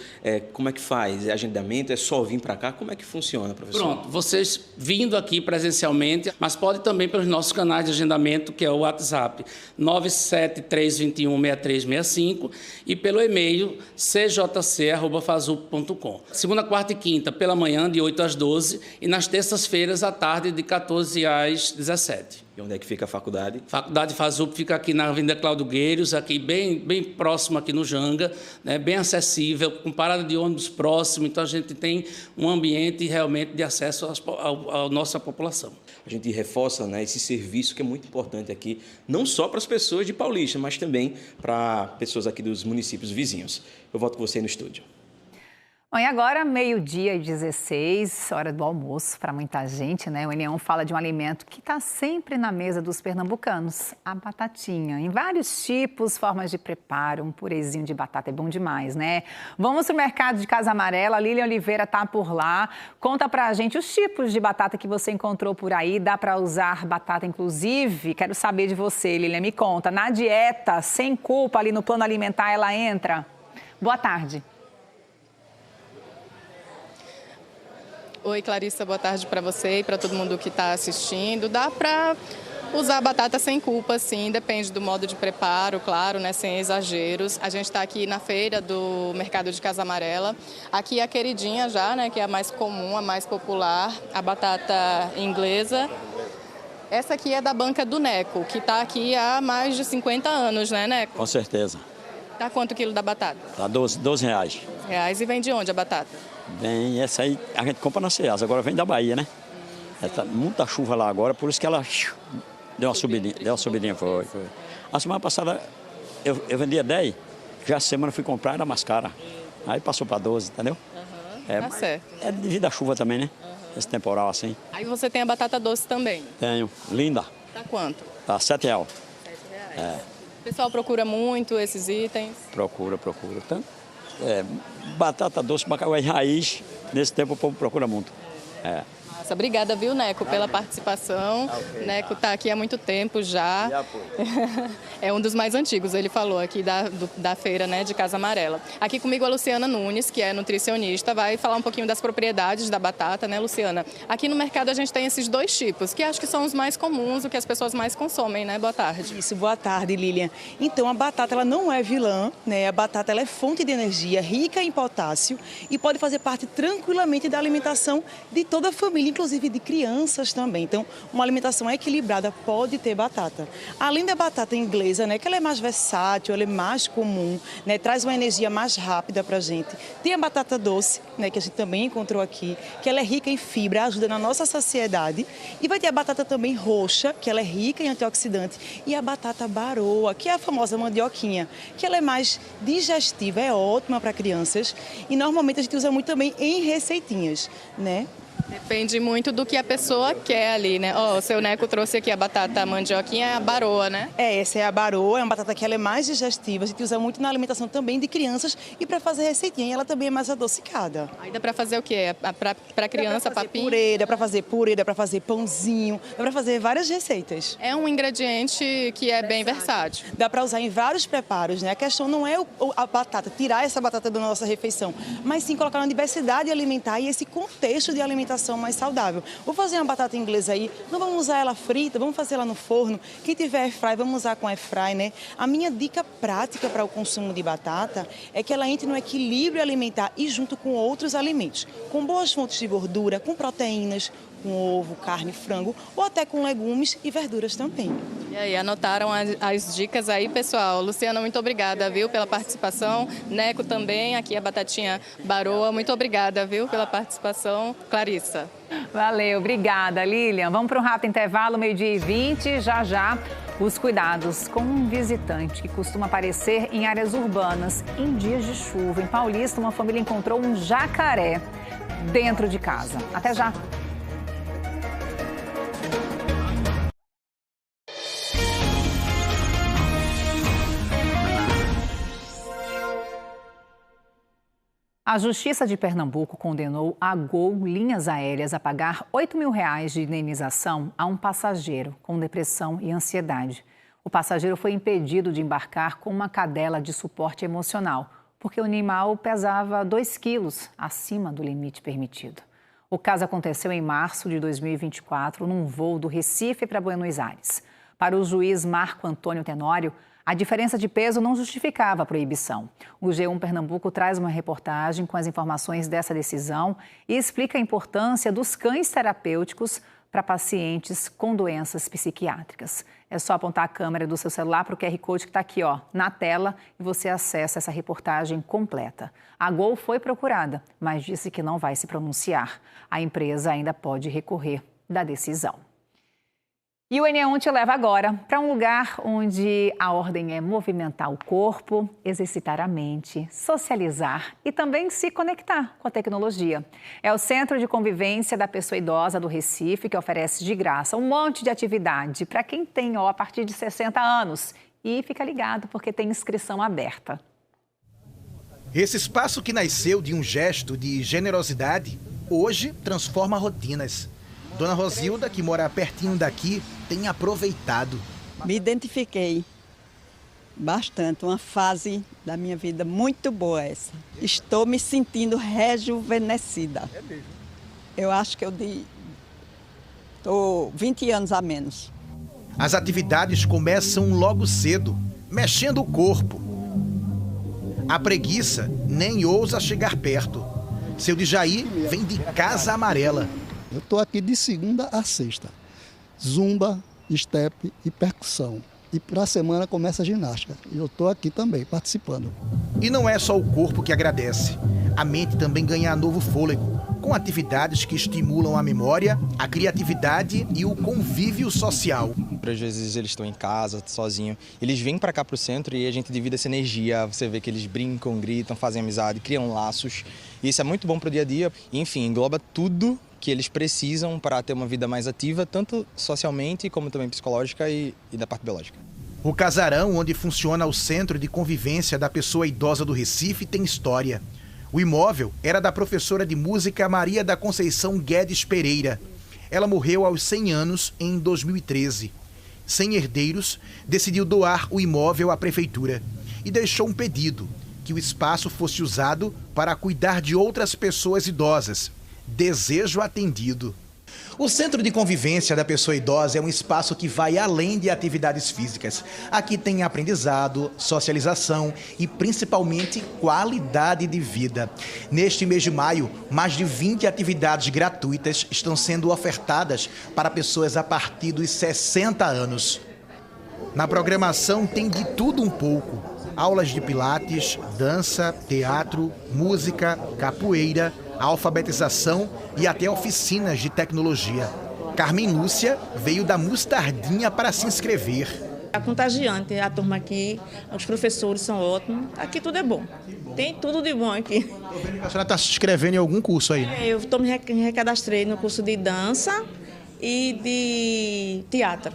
como é que faz? É agendamento? É só vir para cá? Como é que funciona, professor? Pronto, vocês vindo aqui presencialmente, mas pode também pelos nossos canais de agendamento, que é o WhatsApp 973216365 e pelo e-mail cjc@fasup.com. Segunda, quarta e quinta, pela manhã, de 8 às 12 e nas terças-feiras, à tarde, de 14 às 17. E onde é que fica a faculdade? Faculdade FASUP fica aqui na Avenida Cláudio Gueiros, aqui bem próximo aqui no Janga, né, bem acessível, com parada de ônibus próximo, então a gente tem um ambiente realmente de acesso à nossa população. A gente reforça, né, esse serviço que é muito importante aqui, não só para as pessoas de Paulista, mas também para pessoas aqui dos municípios vizinhos. Eu volto com você no estúdio. Bom, e agora, 12h16, hora do almoço para muita gente, né? O Enneaum fala de um alimento que está sempre na mesa dos pernambucanos, a batatinha. Em vários tipos, formas de preparo, um purezinho de batata é bom demais, né? Vamos para o mercado de Casa Amarela, a Lilian Oliveira está por lá. Conta para a gente os tipos de batata que você encontrou por aí, dá para usar batata inclusive? Quero saber de você, Lilian, me conta. Na dieta, sem culpa, ali no plano alimentar, ela entra? Boa tarde. Oi, Clarissa, boa tarde para você e para todo mundo que está assistindo. Dá para usar batata sem culpa, sim, depende do modo de preparo, claro, né, sem exageros. A gente está aqui na feira do mercado de Casa Amarela. Aqui a queridinha já, né, que é a mais comum, a mais popular, a batata inglesa. Essa aqui é da banca do Neco, que está aqui há mais de 50 anos, né, Neco? Com certeza. Tá quanto o quilo da batata? Tá R$12. E vem de onde a batata? Vem, essa aí a gente compra na Ceasa, agora vem da Bahia, né? Tá muita chuva lá agora, por isso que ela deu uma subidinha, foi. A semana passada eu vendia 10, já a semana fui comprar, era mais cara. Aí passou para 12, entendeu? Tá certo. É devido à chuva também, né? Esse temporal assim. Aí você tem a batata doce também? Tenho, linda. Tá quanto? Tá R$7. O pessoal procura muito esses itens? Procura. Então, batata doce, bacalhau raiz, nesse tempo o povo procura muito. Nossa, obrigada, viu, Neco, pela participação. Neco está aqui há muito tempo já. É um dos mais antigos, ele falou aqui da feira, né, de Casa Amarela. Aqui comigo a Luciana Nunes, que é nutricionista, vai falar um pouquinho das propriedades da batata, né, Luciana? Aqui no mercado a gente tem esses dois tipos, que acho que são os mais comuns, o que as pessoas mais consomem, né? Boa tarde. Isso, boa tarde, Lilian. Então, a batata, ela não é vilã, né? A batata, ela é fonte de energia, rica em potássio e pode fazer parte tranquilamente da alimentação de toda a família, inclusive de crianças também. Então, uma alimentação equilibrada pode ter batata. Além da batata inglesa, né, que ela é mais versátil, ela é mais comum, né, traz uma energia mais rápida para a gente. Tem a batata doce, né, que a gente também encontrou aqui, que ela é rica em fibra, ajuda na nossa saciedade. E vai ter a batata também roxa, que ela é rica em antioxidantes. E a batata baroa, que é a famosa mandioquinha, que ela é mais digestiva, é ótima para crianças. E normalmente a gente usa muito também em receitinhas, né? Depende muito do que a pessoa quer ali, né? O seu Neco trouxe aqui a batata mandioquinha, a baroa, né? Essa é a baroa, é uma batata que ela é mais digestiva, a gente usa muito na alimentação também de crianças e para fazer receitinha, e ela também é mais adocicada. Aí dá para fazer o quê? Para criança, papinha? Dá para fazer purê, dá para fazer pãozinho, dá para fazer várias receitas. É um ingrediente que é bem versátil. Dá para usar em vários preparos, né? A questão não é a batata, tirar essa batata da nossa refeição, mas sim colocar uma diversidade alimentar e esse contexto de alimentação mais saudável. Vou fazer uma batata inglesa aí, não vamos usar ela frita, vamos fazer ela no forno. Quem tiver airfry, vamos usar com airfry, né? A minha dica prática para o consumo de batata é que ela entre no equilíbrio alimentar e junto com outros alimentos, com boas fontes de gordura, com proteínas, com ovo, carne, frango ou até com legumes e verduras também. E aí, anotaram as dicas aí, pessoal? Luciana, muito obrigada, viu, pela participação. Neco também, aqui a batatinha baroa. Muito obrigada, viu, pela participação. Clarissa. Valeu, obrigada, Lilian. Vamos para um rápido intervalo, 12h20, já. Os cuidados com um visitante que costuma aparecer em áreas urbanas em dias de chuva. Em Paulista, uma família encontrou um jacaré dentro de casa. Até já. A Justiça de Pernambuco condenou a Gol Linhas Aéreas a pagar R$ 8 mil de indenização a um passageiro com depressão e ansiedade. O passageiro foi impedido de embarcar com uma cadela de suporte emocional, porque o animal pesava 2 quilos acima do limite permitido. O caso aconteceu em março de 2024, num voo do Recife para Buenos Aires. Para o juiz Marco Antônio Tenório, a diferença de peso não justificava a proibição. O G1 Pernambuco traz uma reportagem com as informações dessa decisão e explica a importância dos cães terapêuticos para pacientes com doenças psiquiátricas. É só apontar a câmera do seu celular para o QR Code que está aqui, na tela, e você acessa essa reportagem completa. A Gol foi procurada, mas disse que não vai se pronunciar. A empresa ainda pode recorrer da decisão. E o NE1 te leva agora para um lugar onde a ordem é movimentar o corpo, exercitar a mente, socializar e também se conectar com a tecnologia. É o Centro de Convivência da Pessoa Idosa do Recife, que oferece de graça um monte de atividade para quem tem a partir de 60 anos. E fica ligado porque tem inscrição aberta. Esse espaço que nasceu de um gesto de generosidade, hoje transforma rotinas. Dona Rosilda, que mora pertinho daqui, tem aproveitado. Me identifiquei bastante, uma fase da minha vida muito boa essa. Estou me sentindo rejuvenescida. É mesmo? Eu acho que estou 20 anos a menos. As atividades começam logo cedo, mexendo o corpo. A preguiça nem ousa chegar perto. Seu Djaí vem de Casa Amarela. Eu estou aqui de segunda a sexta. Zumba, step e percussão. E para a semana começa a ginástica. E eu estou aqui também participando. E não é só o corpo que agradece. A mente também ganha novo fôlego, com atividades que estimulam a memória, a criatividade e o convívio social. Às vezes eles estão em casa, sozinhos. Eles vêm para cá para o centro e a gente divide essa energia. Você vê que eles brincam, gritam, fazem amizade, criam laços. E isso é muito bom para o dia a dia. E, enfim, engloba tudo que eles precisam para ter uma vida mais ativa, tanto socialmente como também psicológica e da parte biológica. O casarão onde funciona o Centro de Convivência da Pessoa Idosa do Recife tem história. O imóvel era da professora de música Maria da Conceição Guedes Pereira. Ela morreu aos 100 anos em 2013. Sem herdeiros, decidiu doar o imóvel à prefeitura e deixou um pedido, que o espaço fosse usado para cuidar de outras pessoas idosas. Desejo atendido. O Centro de Convivência da Pessoa Idosa é um espaço que vai além de atividades físicas. Aqui tem aprendizado, socialização e principalmente qualidade de vida. Neste mês de maio, mais de 20 atividades gratuitas estão sendo ofertadas para pessoas a partir dos 60 anos. Na programação tem de tudo um pouco. Aulas de pilates, dança, teatro, música, capoeira, alfabetização e até oficinas de tecnologia. Carmen Lúcia veio da Mostardinha para se inscrever. É contagiante a turma aqui, os professores são ótimos, aqui tudo é bom. Tem tudo de bom aqui. A senhora está se inscrevendo em algum curso aí? Eu me recadastrei no curso de dança e de teatro.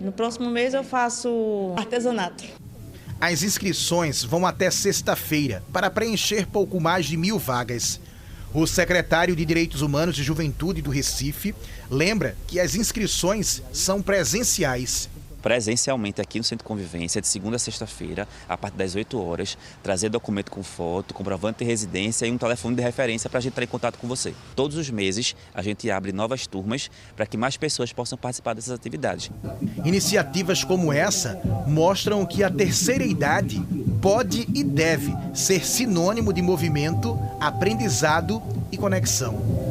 No próximo mês eu faço artesanato. As inscrições vão até sexta-feira para preencher pouco mais de 1.000 vagas. O secretário de Direitos Humanos e Juventude do Recife lembra que as inscrições são presenciais. Presencialmente aqui no Centro de Convivência, de segunda a sexta-feira, a partir das 8 horas, trazer documento com foto, comprovante de residência e um telefone de referência para a gente entrar em contato com você. Todos os meses a gente abre novas turmas para que mais pessoas possam participar dessas atividades. Iniciativas como essa mostram que a terceira idade pode e deve ser sinônimo de movimento, aprendizado e conexão.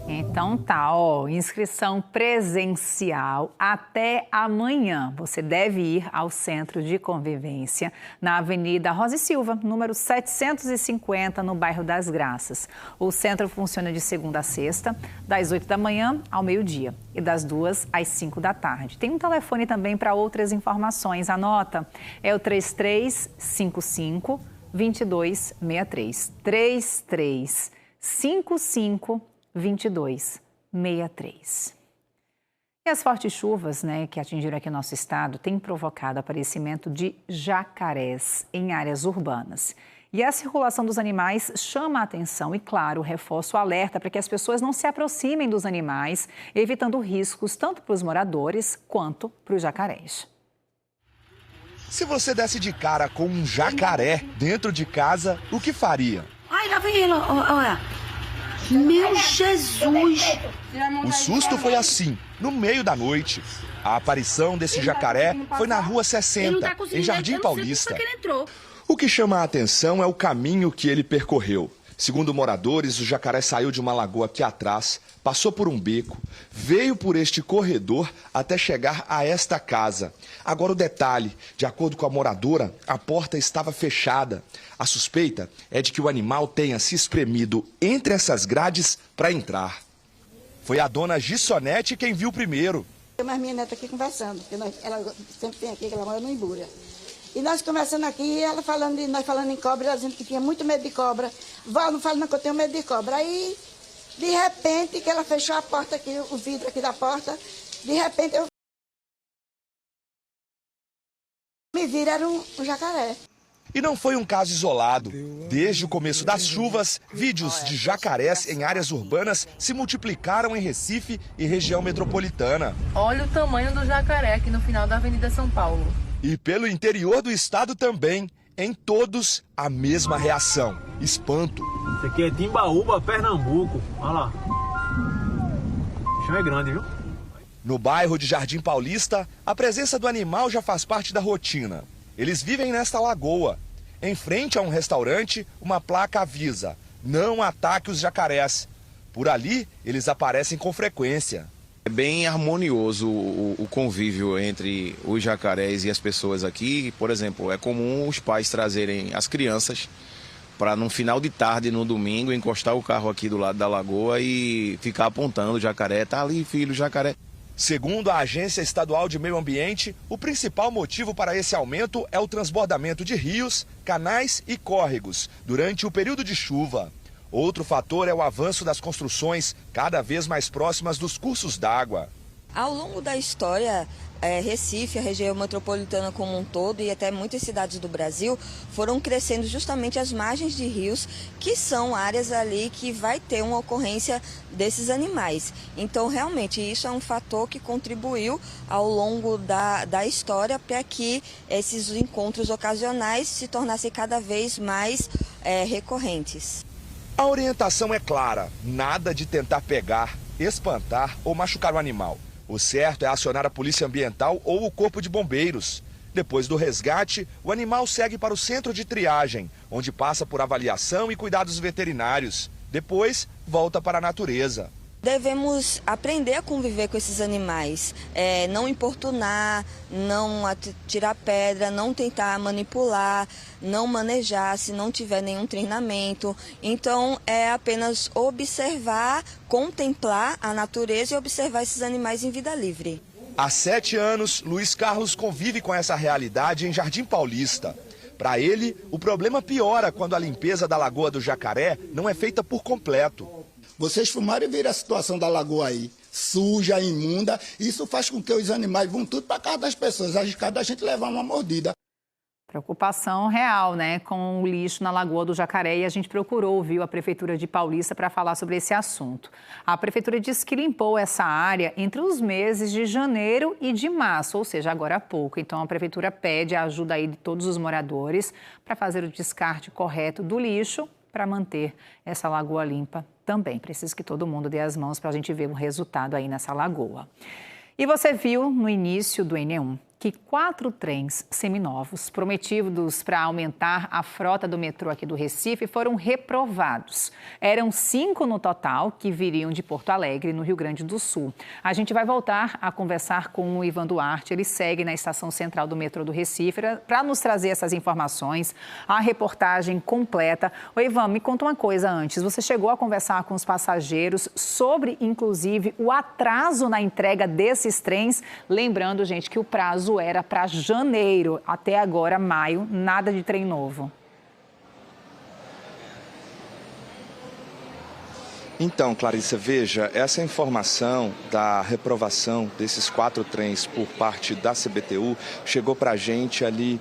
Então tá, inscrição presencial até amanhã. Você deve ir ao Centro de Convivência, na Avenida Rosa e Silva, número 750, no bairro das Graças. O centro funciona de segunda a sexta, das 8 da manhã ao meio-dia e das 2 às 5 da tarde. Tem um telefone também para outras informações, anota, é o 3355-2263. 3355-2263. E as fortes chuvas, que atingiram aqui o nosso estado têm provocado o aparecimento de jacarés em áreas urbanas. E a circulação dos animais chama a atenção e, claro, reforça o alerta para que as pessoas não se aproximem dos animais, evitando riscos tanto para os moradores quanto para os jacarés. Se você desse de cara com um jacaré dentro de casa, o que faria? Ai, lá vem ele, olha. Meu Jesus! O susto foi assim, no meio da noite. A aparição desse jacaré foi na Rua 60, em Jardim Paulista. O que chama a atenção é o caminho que ele percorreu. Segundo moradores, o jacaré saiu de uma lagoa aqui atrás, passou por um beco, veio por este corredor até chegar a esta casa. Agora o detalhe, de acordo com a moradora, a porta estava fechada. A suspeita é de que o animal tenha se espremido entre essas grades para entrar. Foi a dona Gissonete quem viu primeiro. Eu e minha neta aqui conversando, porque ela sempre tem aqui, que ela mora no Imbúria. E nós conversando aqui, ela nós falando em cobra, ela dizendo que tinha muito medo de cobra. Val, não fala não que eu tenho medo de cobra. Aí, de repente, que ela fechou a porta aqui, o vidro aqui da porta, de repente eu me vi, era um jacaré. E não foi um caso isolado. Desde o começo das chuvas, vídeos de jacarés em áreas urbanas se multiplicaram em Recife e região metropolitana. Olha o tamanho do jacaré aqui no final da Avenida São Paulo. E pelo interior do estado também, em todos, a mesma reação: espanto. Isso aqui é Timbaúba, Pernambuco. Olha lá. O chão é grande, viu? No bairro de Jardim Paulista, a presença do animal já faz parte da rotina. Eles vivem nesta lagoa. Em frente a um restaurante, uma placa avisa: não ataque os jacarés. Por ali, eles aparecem com frequência. É bem harmonioso o convívio entre os jacarés e as pessoas aqui. Por exemplo, é comum os pais trazerem as crianças para no final de tarde, no domingo, encostar o carro aqui do lado da lagoa e ficar apontando o jacaré. Tá ali, filho, jacaré. Segundo a Agência Estadual de Meio Ambiente, o principal motivo para esse aumento é o transbordamento de rios, canais e córregos durante o período de chuva. Outro fator é o avanço das construções cada vez mais próximas dos cursos d'água. Ao longo da história, Recife, a região metropolitana como um todo e até muitas cidades do Brasil foram crescendo justamente as margens de rios, que são áreas ali que vai ter uma ocorrência desses animais. Então, realmente, isso é um fator que contribuiu ao longo da história para que esses encontros ocasionais se tornassem cada vez mais recorrentes. A orientação é clara, nada de tentar pegar, espantar ou machucar o animal. O certo é acionar a polícia ambiental ou o corpo de bombeiros. Depois do resgate, o animal segue para o centro de triagem, onde passa por avaliação e cuidados veterinários. Depois, volta para a natureza. Devemos aprender a conviver com esses animais, não importunar, não tirar pedra, não tentar manipular, não manejar se não tiver nenhum treinamento. Então é apenas observar, contemplar a natureza e observar esses animais em vida livre. Há 7 anos, Luiz Carlos convive com essa realidade em Jardim Paulista. Para ele, o problema piora quando a limpeza da Lagoa do Jacaré não é feita por completo. Vocês fumaram e viram a situação da lagoa aí, suja, imunda. Isso faz com que os animais vão tudo para casa das pessoas, arriscado a gente levar uma mordida. Preocupação real, né, com o lixo na Lagoa do Jacaré, e a gente procurou, viu, a Prefeitura de Paulista para falar sobre esse assunto. A Prefeitura disse que limpou essa área entre os meses de janeiro e de março, ou seja, agora há pouco. Então, a Prefeitura pede a ajuda aí de todos os moradores para fazer o descarte correto do lixo para manter essa lagoa limpa também. Preciso que todo mundo dê as mãos para a gente ver o resultado aí nessa lagoa. E você viu no início do NE1 que 4 trens seminovos prometidos para aumentar a frota do metrô aqui do Recife foram reprovados. Eram 5 no total que viriam de Porto Alegre, no Rio Grande do Sul. A gente vai voltar a conversar com o Ivan Duarte, ele segue na estação central do metrô do Recife para nos trazer essas informações, a reportagem completa. Ô Ivan, me conta uma coisa antes, você chegou a conversar com os passageiros sobre, inclusive, o atraso na entrega desses trens, lembrando, gente, que o prazo era para janeiro, até agora, maio, nada de trem novo. Então, Clarissa, veja, essa informação da reprovação desses 4 trens por parte da CBTU chegou para a gente ali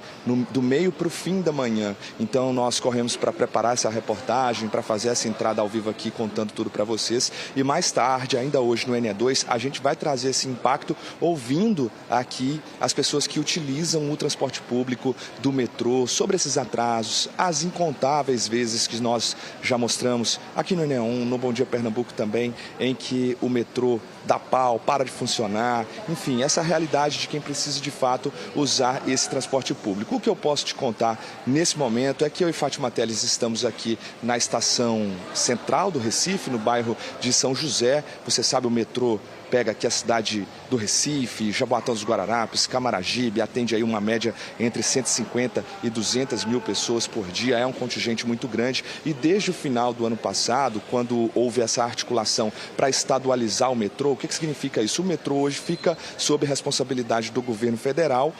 do meio para o fim da manhã. Então, nós corremos para preparar essa reportagem, para fazer essa entrada ao vivo aqui, contando tudo para vocês. E mais tarde, ainda hoje no NE2, a gente vai trazer esse impacto ouvindo aqui as pessoas que utilizam o transporte público do metrô, sobre esses atrasos, as incontáveis vezes que nós já mostramos aqui no NE1, no Bom Dia Pernambuco também, em que o metrô dá pau, para de funcionar, enfim, essa realidade de quem precisa de fato usar esse transporte público. O que eu posso te contar nesse momento é que eu e Fátima Teles estamos aqui na estação central do Recife, no bairro de São José. Você sabe, o metrô pega aqui a cidade do Recife, Jaboatão dos Guararapes, Camaragibe, atende aí uma média entre 150 e 200 mil pessoas por dia, é um contingente muito grande. E desde o final do ano passado, quando houve essa articulação para estadualizar o metrô, o que significa isso? O metrô hoje fica sob responsabilidade do governo federal,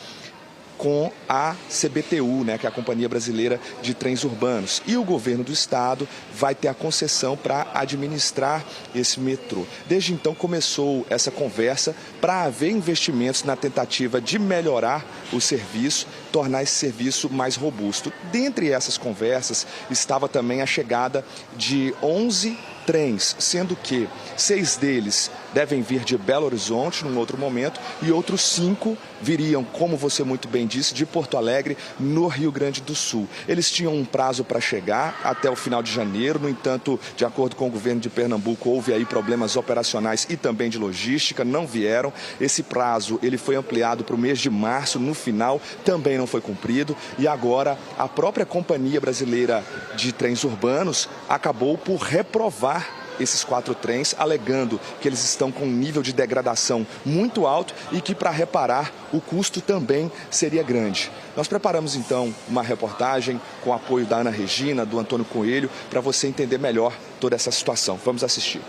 com a CBTU, né, que é a Companhia Brasileira de Trens Urbanos. E o governo do estado vai ter a concessão para administrar esse metrô. Desde então começou essa conversa para haver investimentos na tentativa de melhorar o serviço, tornar esse serviço mais robusto. Dentre essas conversas estava também a chegada de 11 trens, sendo que 6 deles devem vir de Belo Horizonte num outro momento e outros 5 viriam, como você muito bem disse, de Porto Alegre, no Rio Grande do Sul. Eles tinham um prazo para chegar até o final de janeiro, no entanto, de acordo com o governo de Pernambuco, houve aí problemas operacionais e também de logística, não vieram. Esse prazo ele foi ampliado para o mês de março, no final também não foi cumprido, e agora a própria Companhia Brasileira de Trens Urbanos acabou por reprovar esses 4 trens, alegando que eles estão com um nível de degradação muito alto e que para reparar o custo também seria grande. Nós preparamos então uma reportagem com o apoio da Ana Regina, do Antônio Coelho, para você entender melhor toda essa situação. Vamos assistir.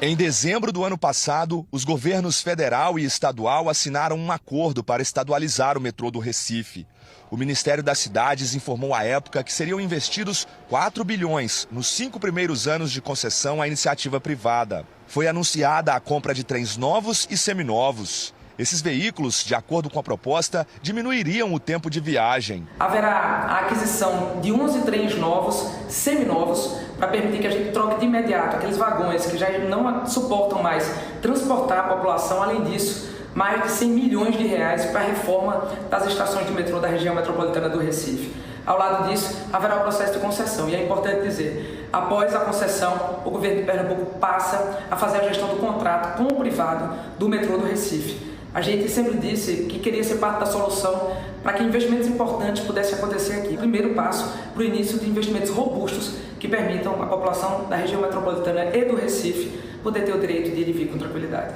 Em dezembro do ano passado, os governos federal e estadual assinaram um acordo para estadualizar o metrô do Recife. O Ministério das Cidades informou à época que seriam investidos 4 bilhões nos 5 primeiros anos de concessão à iniciativa privada. Foi anunciada a compra de trens novos e seminovos. Esses veículos, de acordo com a proposta, diminuiriam o tempo de viagem. Haverá a aquisição de 11 trens novos, seminovos, para permitir que a gente troque de imediato aqueles vagões que já não suportam mais transportar a população. Além disso, mais de 100 milhões de reais para a reforma das estações de metrô da região metropolitana do Recife. Ao lado disso, haverá o processo de concessão. E é importante dizer, após a concessão, o governo de Pernambuco passa a fazer a gestão do contrato com o privado do metrô do Recife. A gente sempre disse que queria ser parte da solução para que investimentos importantes pudessem acontecer aqui. O primeiro passo para o início de investimentos robustos que permitam a população da região metropolitana e do Recife poder ter o direito de ir e vir com tranquilidade.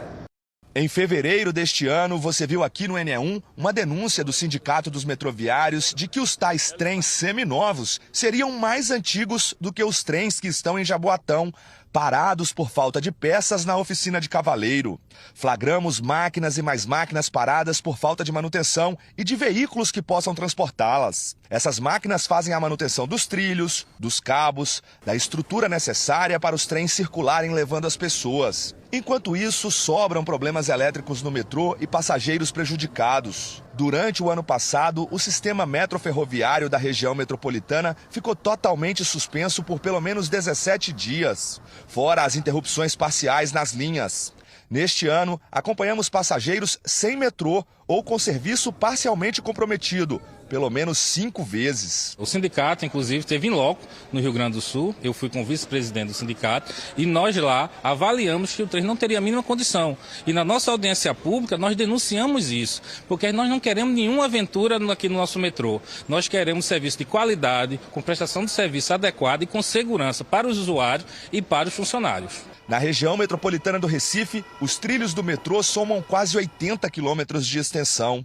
Em fevereiro deste ano, você viu aqui no NE1 uma denúncia do Sindicato dos Metroviários de que os tais trens seminovos seriam mais antigos do que os trens que estão em Jaboatão, parados por falta de peças na oficina de Cavaleiro. Flagramos máquinas e mais máquinas paradas por falta de manutenção e de veículos que possam transportá-las. Essas máquinas fazem a manutenção dos trilhos, dos cabos, da estrutura necessária para os trens circularem levando as pessoas. Enquanto isso, sobram problemas elétricos no metrô e passageiros prejudicados. Durante o ano passado, o sistema metroferroviário da região metropolitana ficou totalmente suspenso por pelo menos 17 dias, fora as interrupções parciais nas linhas. Neste ano, acompanhamos passageiros sem metrô ou com serviço parcialmente comprometido, pelo menos 5 vezes. O sindicato, inclusive, esteve em loco no Rio Grande do Sul. Eu fui com o vice-presidente do sindicato e nós lá avaliamos que o trem não teria a mínima condição. E na nossa audiência pública, nós denunciamos isso, porque nós não queremos nenhuma aventura aqui no nosso metrô. Nós queremos serviço de qualidade, com prestação de serviço adequada e com segurança para os usuários e para os funcionários. Na região metropolitana do Recife, os trilhos do metrô somam quase 80 quilômetros de extensão.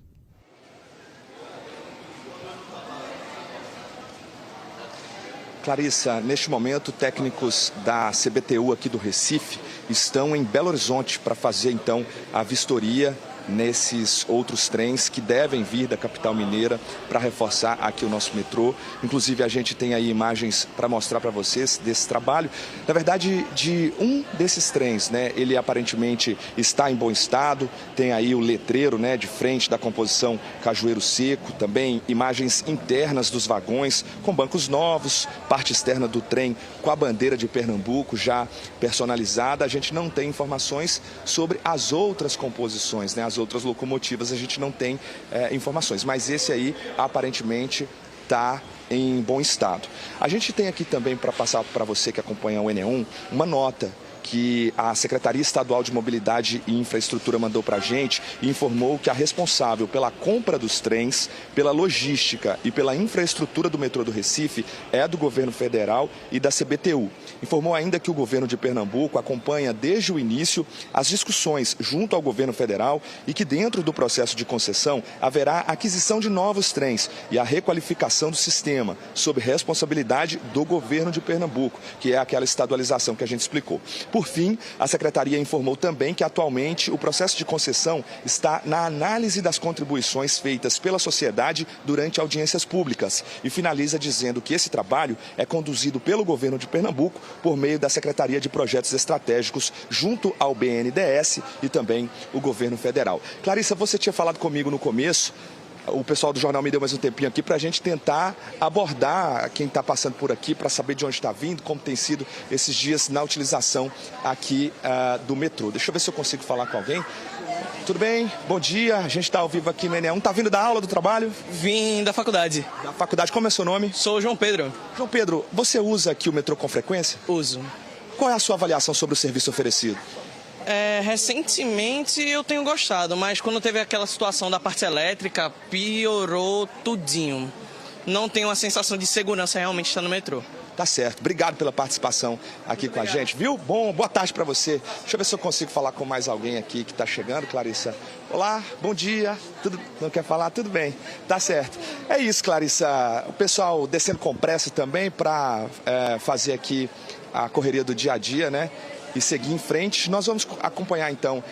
Clarissa, neste momento, técnicos da CBTU aqui do Recife estão em Belo Horizonte para fazer, então, a vistoria nesses outros trens que devem vir da capital mineira para reforçar aqui o nosso metrô. Inclusive, a gente tem aí imagens para mostrar para vocês desse trabalho. Na verdade, de um desses trens, né? Ele aparentemente está em bom estado. Tem aí o letreiro, né, de frente da composição Cajueiro Seco. Também imagens internas dos vagões com bancos novos, parte externa do trem com a bandeira de Pernambuco já personalizada. A gente não tem informações sobre as outras composições, né? As outras locomotivas a gente não tem informações, mas esse aí aparentemente está em bom estado. A gente tem aqui também, para passar para você que acompanha o NE1, uma nota que a Secretaria Estadual de Mobilidade e Infraestrutura mandou para a gente e informou que a responsável pela compra dos trens, pela logística e pela infraestrutura do metrô do Recife é do governo federal e da CBTU. Informou ainda que o governo de Pernambuco acompanha desde o início as discussões junto ao governo federal e que dentro do processo de concessão haverá aquisição de novos trens e a requalificação do sistema, sob responsabilidade do governo de Pernambuco, que é aquela estadualização que a gente explicou. Por fim, a Secretaria informou também que atualmente o processo de concessão está na análise das contribuições feitas pela sociedade durante audiências públicas e finaliza dizendo que esse trabalho é conduzido pelo governo de Pernambuco por meio da Secretaria de Projetos Estratégicos junto ao BNDES e também o governo federal. Clarissa, você tinha falado comigo no começo. O pessoal do jornal me deu mais um tempinho aqui para a gente tentar abordar quem está passando por aqui para saber de onde está vindo, como tem sido esses dias na utilização aqui do metrô. Deixa eu ver se eu consigo falar com alguém. Tudo bem? Bom dia. A gente está ao vivo aqui no NE1. Está vindo da aula, do trabalho? Vim da faculdade. Da faculdade. Como é seu nome? Sou João Pedro. João Pedro, você usa aqui o metrô com frequência? Uso. Qual é a sua avaliação sobre o serviço oferecido? Recentemente eu tenho gostado, mas quando teve aquela situação da parte elétrica, piorou tudinho. Não tenho a sensação de segurança realmente estar no metrô. Tá certo. Obrigado pela participação aqui com a gente, viu? Boa tarde para você. Deixa eu ver se eu consigo falar com mais alguém aqui que está chegando, Clarissa. Olá, bom dia. Não quer falar? Tudo bem. Tá certo. É isso, Clarissa. O pessoal descendo com pressa também para fazer aqui a correria do dia a dia, né? E seguir em frente. Nós vamos acompanhar então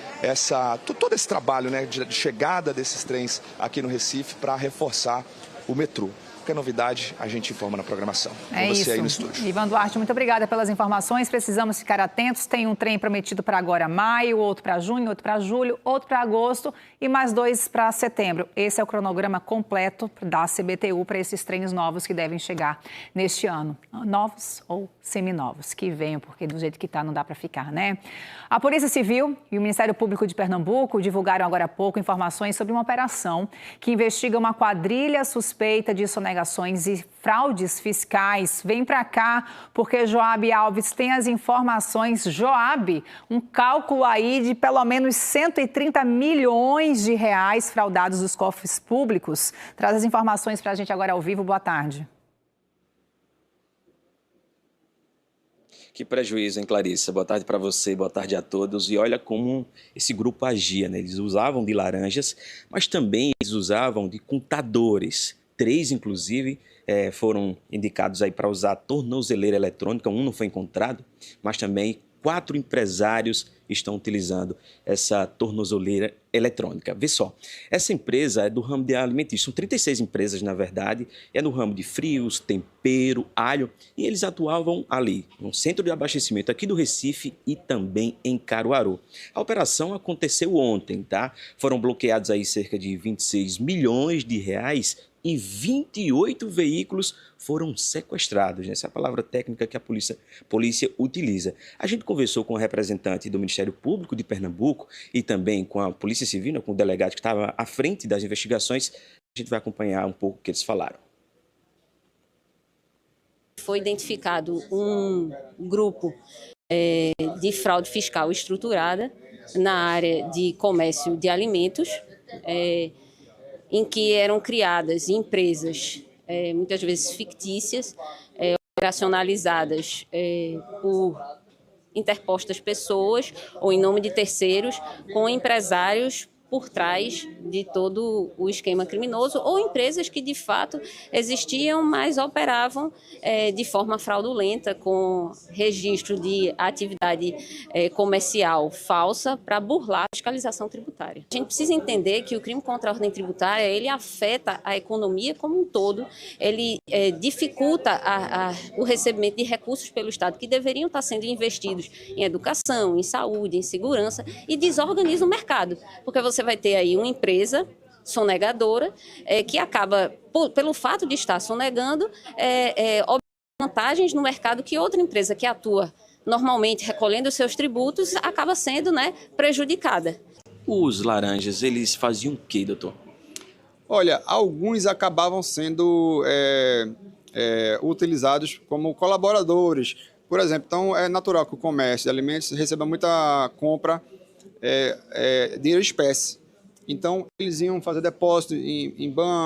todo esse trabalho, né, de chegada desses trens aqui no Recife para reforçar o metrô. Qualquer novidade, a gente informa na programação. É isso. Aí no estúdio. Ivan Duarte, muito obrigada pelas informações. Precisamos ficar atentos. Tem um trem prometido para agora maio, outro para junho, outro para julho, outro para agosto e mais 2 para setembro. Esse é o cronograma completo da CBTU para esses trens novos que devem chegar neste ano. Novos ou seminovos, que venham, porque do jeito que está não dá para ficar, né? A Polícia Civil e o Ministério Público de Pernambuco divulgaram agora há pouco informações sobre uma operação que investiga uma quadrilha suspeita de sonegação sonegações e fraudes fiscais. Vem para cá, porque Joab Alves tem as informações. Joab, um cálculo aí de pelo menos 130 milhões de reais fraudados dos cofres públicos. Traz as informações para a gente agora ao vivo. Boa tarde. Que prejuízo, hein, Clarissa? Boa tarde para você, boa tarde a todos. E olha como esse grupo agia, né? Eles usavam de laranjas, mas também eles usavam de contadores. 3, inclusive, foram indicados aí para usar a tornozeleira eletrônica. 1 não foi encontrado, mas também 4 empresários estão utilizando essa tornozeleira eletrônica. Vê só, essa empresa é do ramo de alimentício, são 36 empresas na verdade, é no ramo de frios, tempero, alho, e eles atuavam ali, no centro de abastecimento aqui do Recife e também em Caruaru. A operação aconteceu ontem, tá? Foram bloqueados aí cerca de 26 milhões de reais e 28 veículos foram sequestrados. Essa é a palavra técnica que a polícia utiliza. A gente conversou com o representante do Ministério Público de Pernambuco e também com a Polícia Civil, com o delegado que estava à frente das investigações. A gente vai acompanhar um pouco o que eles falaram. Foi identificado um grupo de fraude fiscal estruturada na área de comércio de alimentos, em que eram criadas empresas, muitas vezes fictícias, operacionalizadas por interpostas pessoas ou em nome de terceiros, com empresários por trás de todo o esquema criminoso, ou empresas que de fato existiam, mas operavam de forma fraudulenta, com registro de atividade comercial falsa para burlar a fiscalização tributária. A gente precisa entender que o crime contra a ordem tributária, ele afeta a economia como um todo, ele dificulta o recebimento de recursos pelo Estado que deveriam estar sendo investidos em educação, em saúde, em segurança, e desorganiza o mercado, porque você vai ter aí uma empresa sonegadora que acaba, pelo fato de estar sonegando, obtendo vantagens no mercado que outra empresa que atua normalmente recolhendo os seus tributos acaba sendo, prejudicada. Os laranjas, eles faziam o quê, doutor? Olha, alguns acabavam sendo utilizados como colaboradores. Por exemplo, então é natural que o comércio de alimentos receba muita compra dinheiro em espécie. Então, eles iam fazer depósito em banco,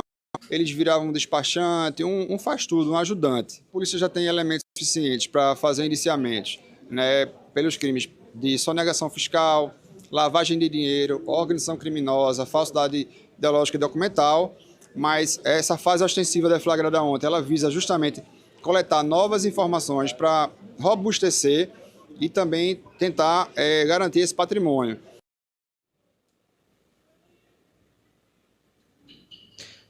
eles viravam um despachante, um faz tudo, um ajudante. A polícia já tem elementos suficientes para fazer indiciamentos, pelos crimes de sonegação fiscal, lavagem de dinheiro, organização criminosa, falsidade ideológica e documental, mas essa fase ostensiva deflagrada ontem, ela visa justamente coletar novas informações para robustecer e também tentar garantir esse patrimônio.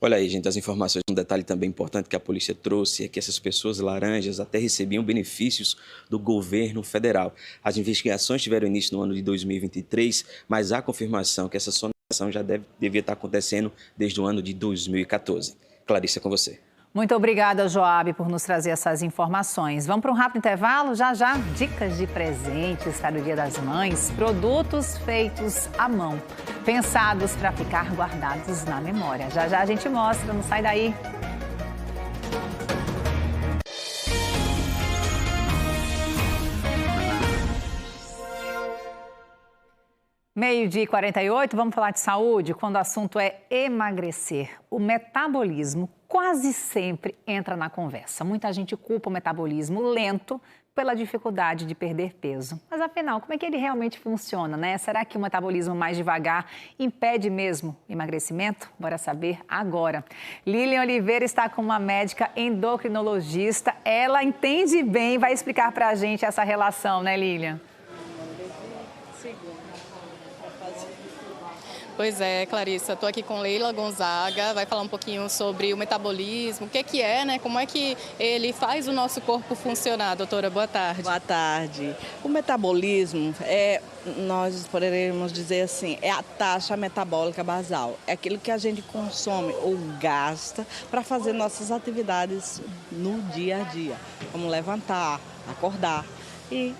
Olha aí, gente, as informações. Um detalhe também importante que a polícia trouxe é que essas pessoas laranjas até recebiam benefícios do governo federal. As investigações tiveram início no ano de 2023, mas há confirmação que essa sonegação já devia estar acontecendo desde o ano de 2014. Clarissa, com você. Muito obrigada, Joab, por nos trazer essas informações. Vamos para um rápido intervalo? Já, dicas de presentes para o Dia das Mães, produtos feitos à mão, pensados para ficar guardados na memória. Já a gente mostra, não sai daí. Meio-dia e 48, vamos falar de saúde quando o assunto é emagrecer. O metabolismo quase sempre entra na conversa. Muita gente culpa o metabolismo lento pela dificuldade de perder peso. Mas afinal, como é que ele realmente funciona, né? Será que o metabolismo mais devagar impede mesmo o emagrecimento? Bora saber agora. Lilian Oliveira está com uma médica endocrinologista. Ela entende bem, vai explicar pra gente essa relação, né, Lilian? Pois é, Clarissa, estou aqui com Leila Gonzaga, vai falar um pouquinho sobre o metabolismo, o que é, né? Como é que ele faz o nosso corpo funcionar, doutora? Boa tarde. Boa tarde. O metabolismo nós poderíamos dizer assim, é a taxa metabólica basal. É aquilo que a gente consome ou gasta para fazer nossas atividades no dia a dia, como levantar, acordar e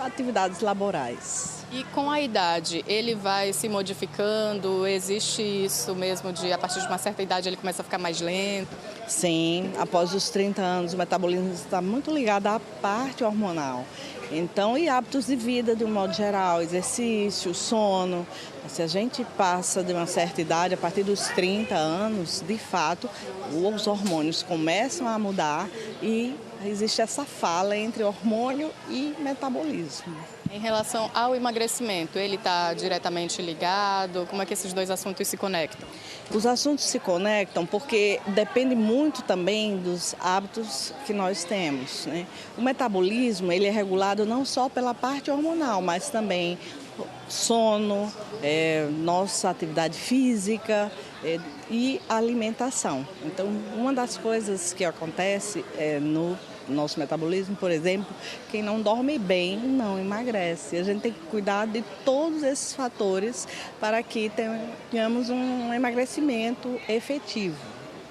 atividades laborais. E com a idade, ele vai se modificando? Existe isso mesmo de, a partir de uma certa idade, ele começa a ficar mais lento? Sim, após os 30 anos, o metabolismo está muito ligado à parte hormonal. Então, e hábitos de vida, de um modo geral, exercício, sono. Se a gente passa de uma certa idade, a partir dos 30 anos, de fato, os hormônios começam a mudar e existe essa fala entre hormônio e metabolismo. Em relação ao emagrecimento, ele está diretamente ligado? Como é que esses dois assuntos se conectam? Os assuntos se conectam porque depende muito também dos hábitos que nós temos, né? O metabolismo ele é regulado não só pela parte hormonal, mas também sono, nossa atividade física e alimentação. Então, uma das coisas que acontece no nosso metabolismo, por exemplo, quem não dorme bem não emagrece. A gente tem que cuidar de todos esses fatores para que tenhamos um emagrecimento efetivo.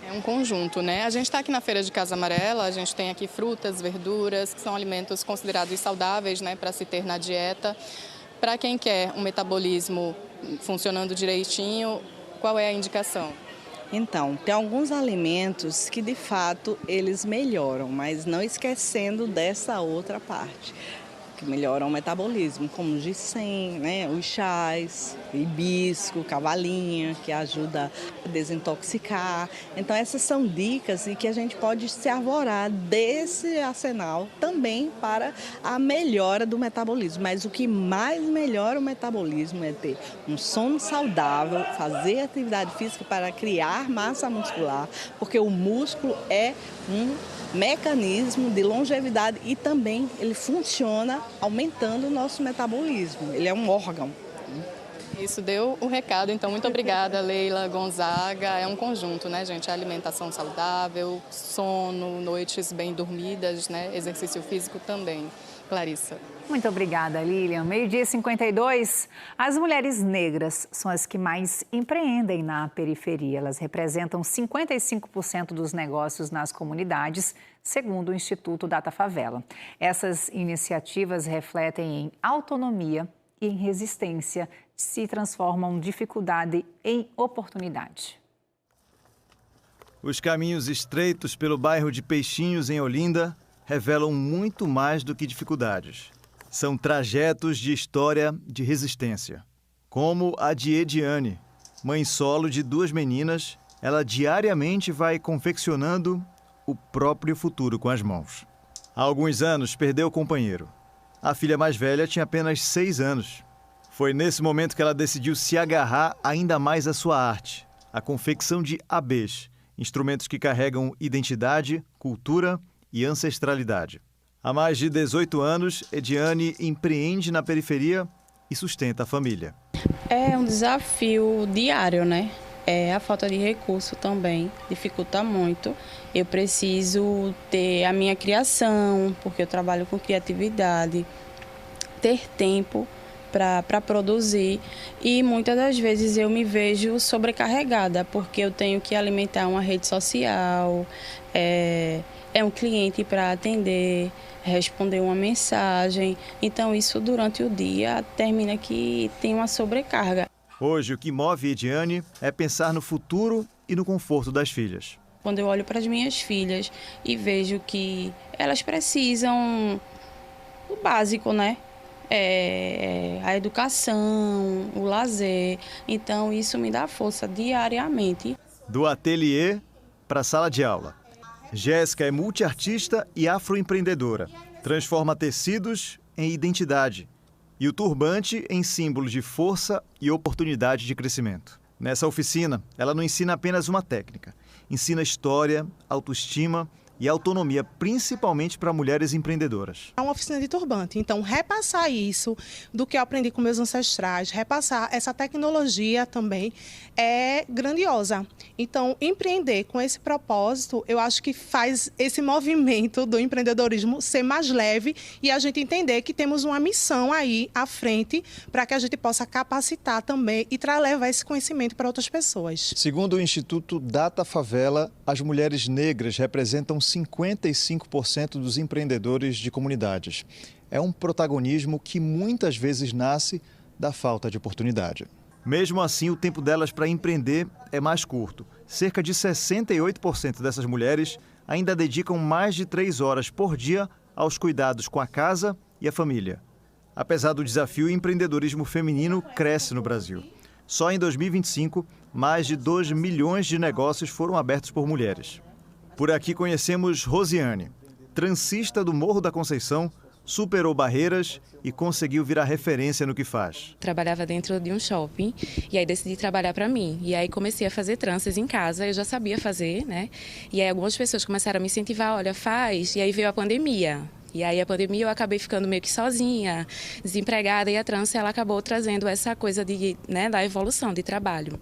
É um conjunto, né? A gente está aqui na Feira de Casa Amarela, a gente tem aqui frutas, verduras, que são alimentos considerados saudáveis, né, para se ter na dieta. Para quem quer um metabolismo funcionando direitinho, qual é a indicação? Então, tem alguns alimentos que de fato eles melhoram, mas não esquecendo dessa outra parte, que melhoram o metabolismo, como o ginseng, né, os chás, hibisco, cavalinha, que ajuda a desintoxicar. Então, essas são dicas e que a gente pode se arvorar desse arsenal também para a melhora do metabolismo. Mas o que mais melhora o metabolismo é ter um sono saudável, fazer atividade física para criar massa muscular, porque o músculo é um mecanismo de longevidade e também ele funciona aumentando o nosso metabolismo. Ele é um órgão. Isso deu o recado, então muito obrigada, Leila Gonzaga. É um conjunto, né, gente? Alimentação saudável, sono, noites bem dormidas, né? Exercício físico também. Clarissa. Muito obrigada, Lilian. 12h52. As mulheres negras são as que mais empreendem na periferia. Elas representam 55% dos negócios nas comunidades, segundo o Instituto Data Favela. Essas iniciativas refletem em autonomia e em resistência, se transformam dificuldade em oportunidade. Os caminhos estreitos pelo bairro de Peixinhos, em Olinda, revelam muito mais do que dificuldades. São trajetos de história de resistência. Como a de Ediane, mãe solo de 2 meninas, ela diariamente vai confeccionando o próprio futuro com as mãos. Há alguns anos perdeu o companheiro. A filha mais velha tinha apenas 6 anos. Foi nesse momento que ela decidiu se agarrar ainda mais à sua arte, a confecção de abês, instrumentos que carregam identidade, cultura e ancestralidade. Há mais de 18 anos, Ediane empreende na periferia e sustenta a família. É um desafio diário, né? A falta de recurso também dificulta muito. Eu preciso ter a minha criação, porque eu trabalho com criatividade, ter tempo para produzir e muitas das vezes eu me vejo sobrecarregada, porque eu tenho que alimentar uma rede social, um cliente para atender, responder uma mensagem. Então isso durante o dia termina que tem uma sobrecarga. Hoje o que move Ediane é pensar no futuro e no conforto das filhas. Quando eu olho para as minhas filhas e vejo que elas precisam do básico, né? A educação, o lazer. Então isso me dá força diariamente. Do ateliê para a sala de aula. Jéssica é multiartista e afroempreendedora. Transforma tecidos em identidade e o turbante em símbolo de força e oportunidade de crescimento. Nessa oficina, ela não ensina apenas uma técnica. Ensina história, autoestima e autonomia, principalmente para mulheres empreendedoras. É uma oficina de turbante, então repassar isso do que eu aprendi com meus ancestrais, repassar essa tecnologia também é grandiosa. Então, empreender com esse propósito, eu acho que faz esse movimento do empreendedorismo ser mais leve e a gente entender que temos uma missão aí à frente para que a gente possa capacitar também e levar esse conhecimento para outras pessoas. Segundo o Instituto Data Favela, as mulheres negras representam 55% dos empreendedores de comunidades. É um protagonismo que muitas vezes nasce da falta de oportunidade. Mesmo assim, o tempo delas para empreender é mais curto. Cerca de 68% dessas mulheres ainda dedicam mais de 3 horas por dia aos cuidados com a casa e a família. Apesar do desafio, o empreendedorismo feminino cresce no Brasil. Só em 2025, mais de 2 milhões de negócios foram abertos por mulheres. Por aqui conhecemos Rosiane, transista do Morro da Conceição, superou barreiras e conseguiu virar referência no que faz. Trabalhava dentro de um shopping e aí decidi trabalhar para mim. E aí comecei a fazer tranças em casa, eu já sabia fazer, né? E aí algumas pessoas começaram a me incentivar, olha, faz. E aí veio a pandemia. E aí a pandemia eu acabei ficando meio que sozinha, desempregada, e a trança ela acabou trazendo essa coisa de, né, da evolução de trabalho.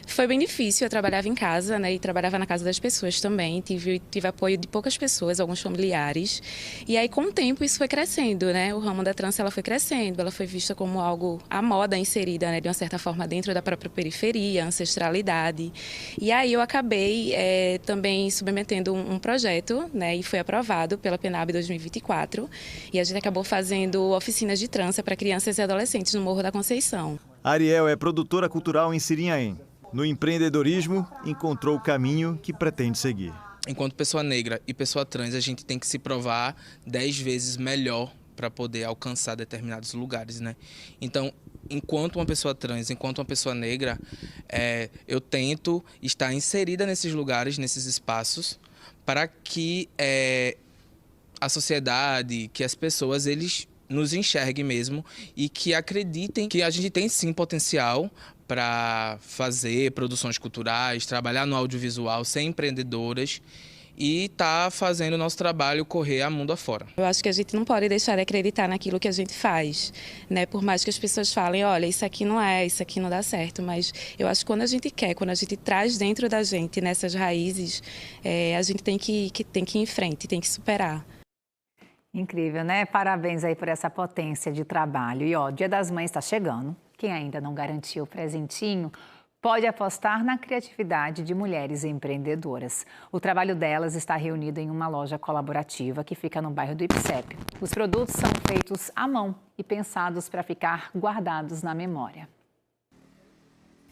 Foi bem difícil, eu trabalhava em casa, né, e trabalhava na casa das pessoas também, tive apoio de poucas pessoas, alguns familiares, e aí com o tempo isso foi crescendo, né, o ramo da trança ela foi crescendo, ela foi vista como algo, a moda inserida, né, de uma certa forma dentro da própria periferia, ancestralidade, e aí eu acabei também submetendo um projeto, né, e foi aprovado pela PNAB 2024, e a gente acabou fazendo oficinas de trança para crianças e adolescentes no Morro da Conceição. Ariel é produtora cultural em Sirinhaém. No empreendedorismo, encontrou o caminho que pretende seguir. Enquanto pessoa negra e pessoa trans, a gente tem que se provar 10 vezes melhor para poder alcançar determinados lugares, né? Então, enquanto uma pessoa trans, enquanto uma pessoa negra, eu tento estar inserida nesses lugares, nesses espaços, para que a sociedade, que as pessoas, eles nos enxerguem mesmo e que acreditem que a gente tem sim potencial para fazer produções culturais, trabalhar no audiovisual, ser empreendedoras e tá fazendo o nosso trabalho correr a mundo afora. Eu acho que a gente não pode deixar de acreditar naquilo que a gente faz, né? Por mais que as pessoas falem, olha, isso aqui não dá certo, mas eu acho que quando a gente quer, quando a gente traz dentro da gente, nessas raízes, a gente tem que ir em frente, tem que superar. Incrível, né? Parabéns aí por essa potência de trabalho. E ó, Dia das Mães está chegando. Quem ainda não garantiu o presentinho pode apostar na criatividade de mulheres empreendedoras. O trabalho delas está reunido em uma loja colaborativa que fica no bairro do IPSEP. Os produtos são feitos à mão e pensados para ficar guardados na memória.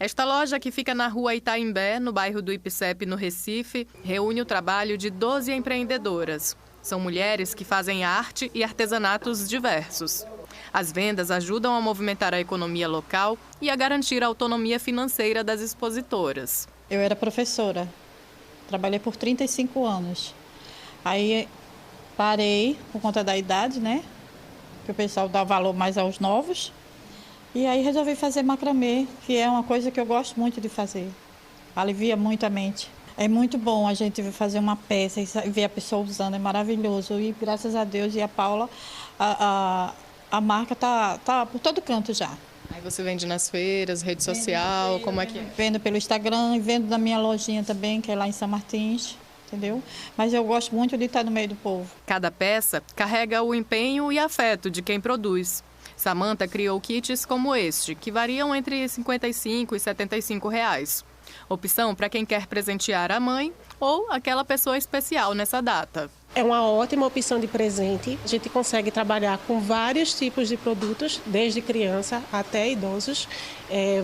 Esta loja, que fica na rua Itaimbé, no bairro do IPSEP, no Recife, reúne o trabalho de 12 empreendedoras. São mulheres que fazem arte e artesanatos diversos. As vendas ajudam a movimentar a economia local e a garantir a autonomia financeira das expositoras. Eu era professora, trabalhei por 35 anos. Aí parei por conta da idade, né? Que o pessoal dá valor mais aos novos. E aí resolvi fazer macramê, que é uma coisa que eu gosto muito de fazer. Alivia muito a mente. É muito bom a gente fazer uma peça e ver a pessoa usando, é maravilhoso. E graças a Deus e a Paula, a marca tá por todo canto já. Aí você vende nas feiras, rede social, como é que é? Vendo pelo Instagram e vendo na minha lojinha também, que é lá em São Martins, entendeu? Mas eu gosto muito de estar no meio do povo. Cada peça carrega o empenho e afeto de quem produz. Samanta criou kits como este, que variam entre R$ 55 e R$ 75. Opção para quem quer presentear a mãe ou aquela pessoa especial nessa data. É uma ótima opção de presente. A gente consegue trabalhar com vários tipos de produtos, desde criança até idosos,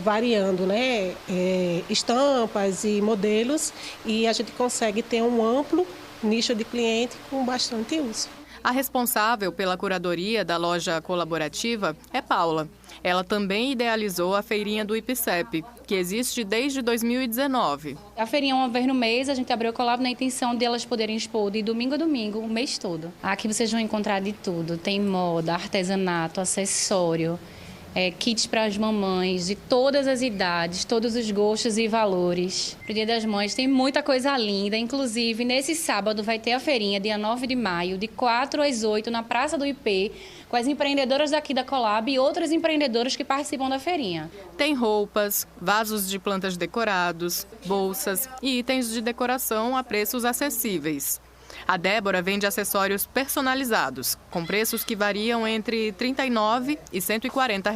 variando, né? Estampas e modelos, e a gente consegue ter um amplo nicho de cliente com bastante uso. A responsável pela curadoria da loja colaborativa é Paula. Ela também idealizou a feirinha do IPSEP, que existe desde 2019. A feirinha é uma vez no mês, a gente abriu o Colab na intenção de elas poderem expor de domingo a domingo, o mês todo. Aqui vocês vão encontrar de tudo, tem moda, artesanato, acessório, kits para as mamães de todas as idades, todos os gostos e valores. Para o Dia das Mães tem muita coisa linda, inclusive nesse sábado vai ter a feirinha, dia 9 de maio, de 4 às 8, na Praça do IP, com as empreendedoras daqui da Colab e outras empreendedoras que participam da feirinha. Tem roupas, vasos de plantas decorados, bolsas e itens de decoração a preços acessíveis. A Débora vende acessórios personalizados, com preços que variam entre R$ 39 e R$ 140.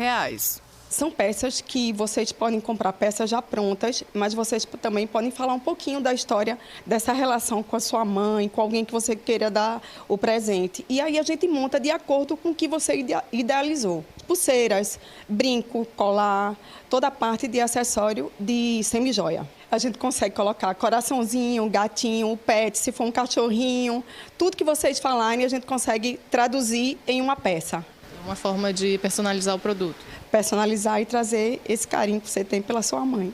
São peças que vocês podem comprar peças já prontas, mas vocês também podem falar um pouquinho da história dessa relação com a sua mãe, com alguém que você queira dar o presente. E aí a gente monta de acordo com o que você idealizou. Pulseiras, brinco, colar, toda a parte de acessório de semi-joia. A gente consegue colocar coraçãozinho, gatinho, pet, se for um cachorrinho, tudo que vocês falarem a gente consegue traduzir em uma peça. Uma forma de personalizar o produto. Personalizar e trazer esse carinho que você tem pela sua mãe.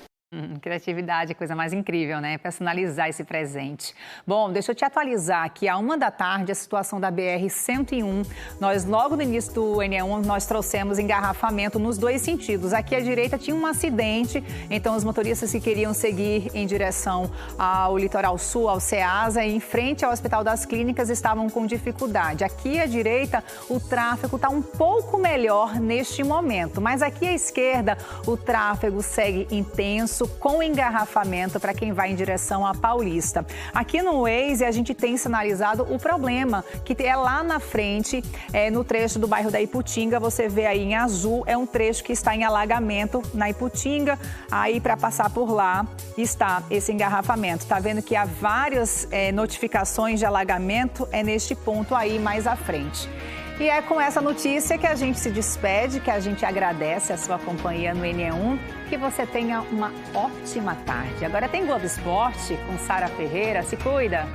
Criatividade, coisa mais incrível, né? Personalizar esse presente. Bom, deixa eu te atualizar aqui. À 13h, a situação da BR-101. Nós, logo no início do NE1, nós trouxemos engarrafamento nos dois sentidos. Aqui à direita tinha um acidente, então os motoristas que queriam seguir em direção ao litoral sul, ao Ceasa, e em frente ao Hospital das Clínicas, estavam com dificuldade. Aqui à direita, o tráfego está um pouco melhor neste momento, mas aqui à esquerda, o tráfego segue intenso, com engarrafamento para quem vai em direção à Paulista. Aqui no Waze a gente tem sinalizado o problema, que é lá na frente, no trecho do bairro da Iputinga, você vê aí em azul, é um trecho que está em alagamento na Iputinga, aí para passar por lá está esse engarrafamento. Tá vendo que há várias notificações de alagamento, é neste ponto aí mais à frente. E é com essa notícia que a gente se despede, que a gente agradece a sua companhia no NE1, que você tenha uma ótima tarde. Agora tem Globo Esporte com Sara Ferreira, se cuida!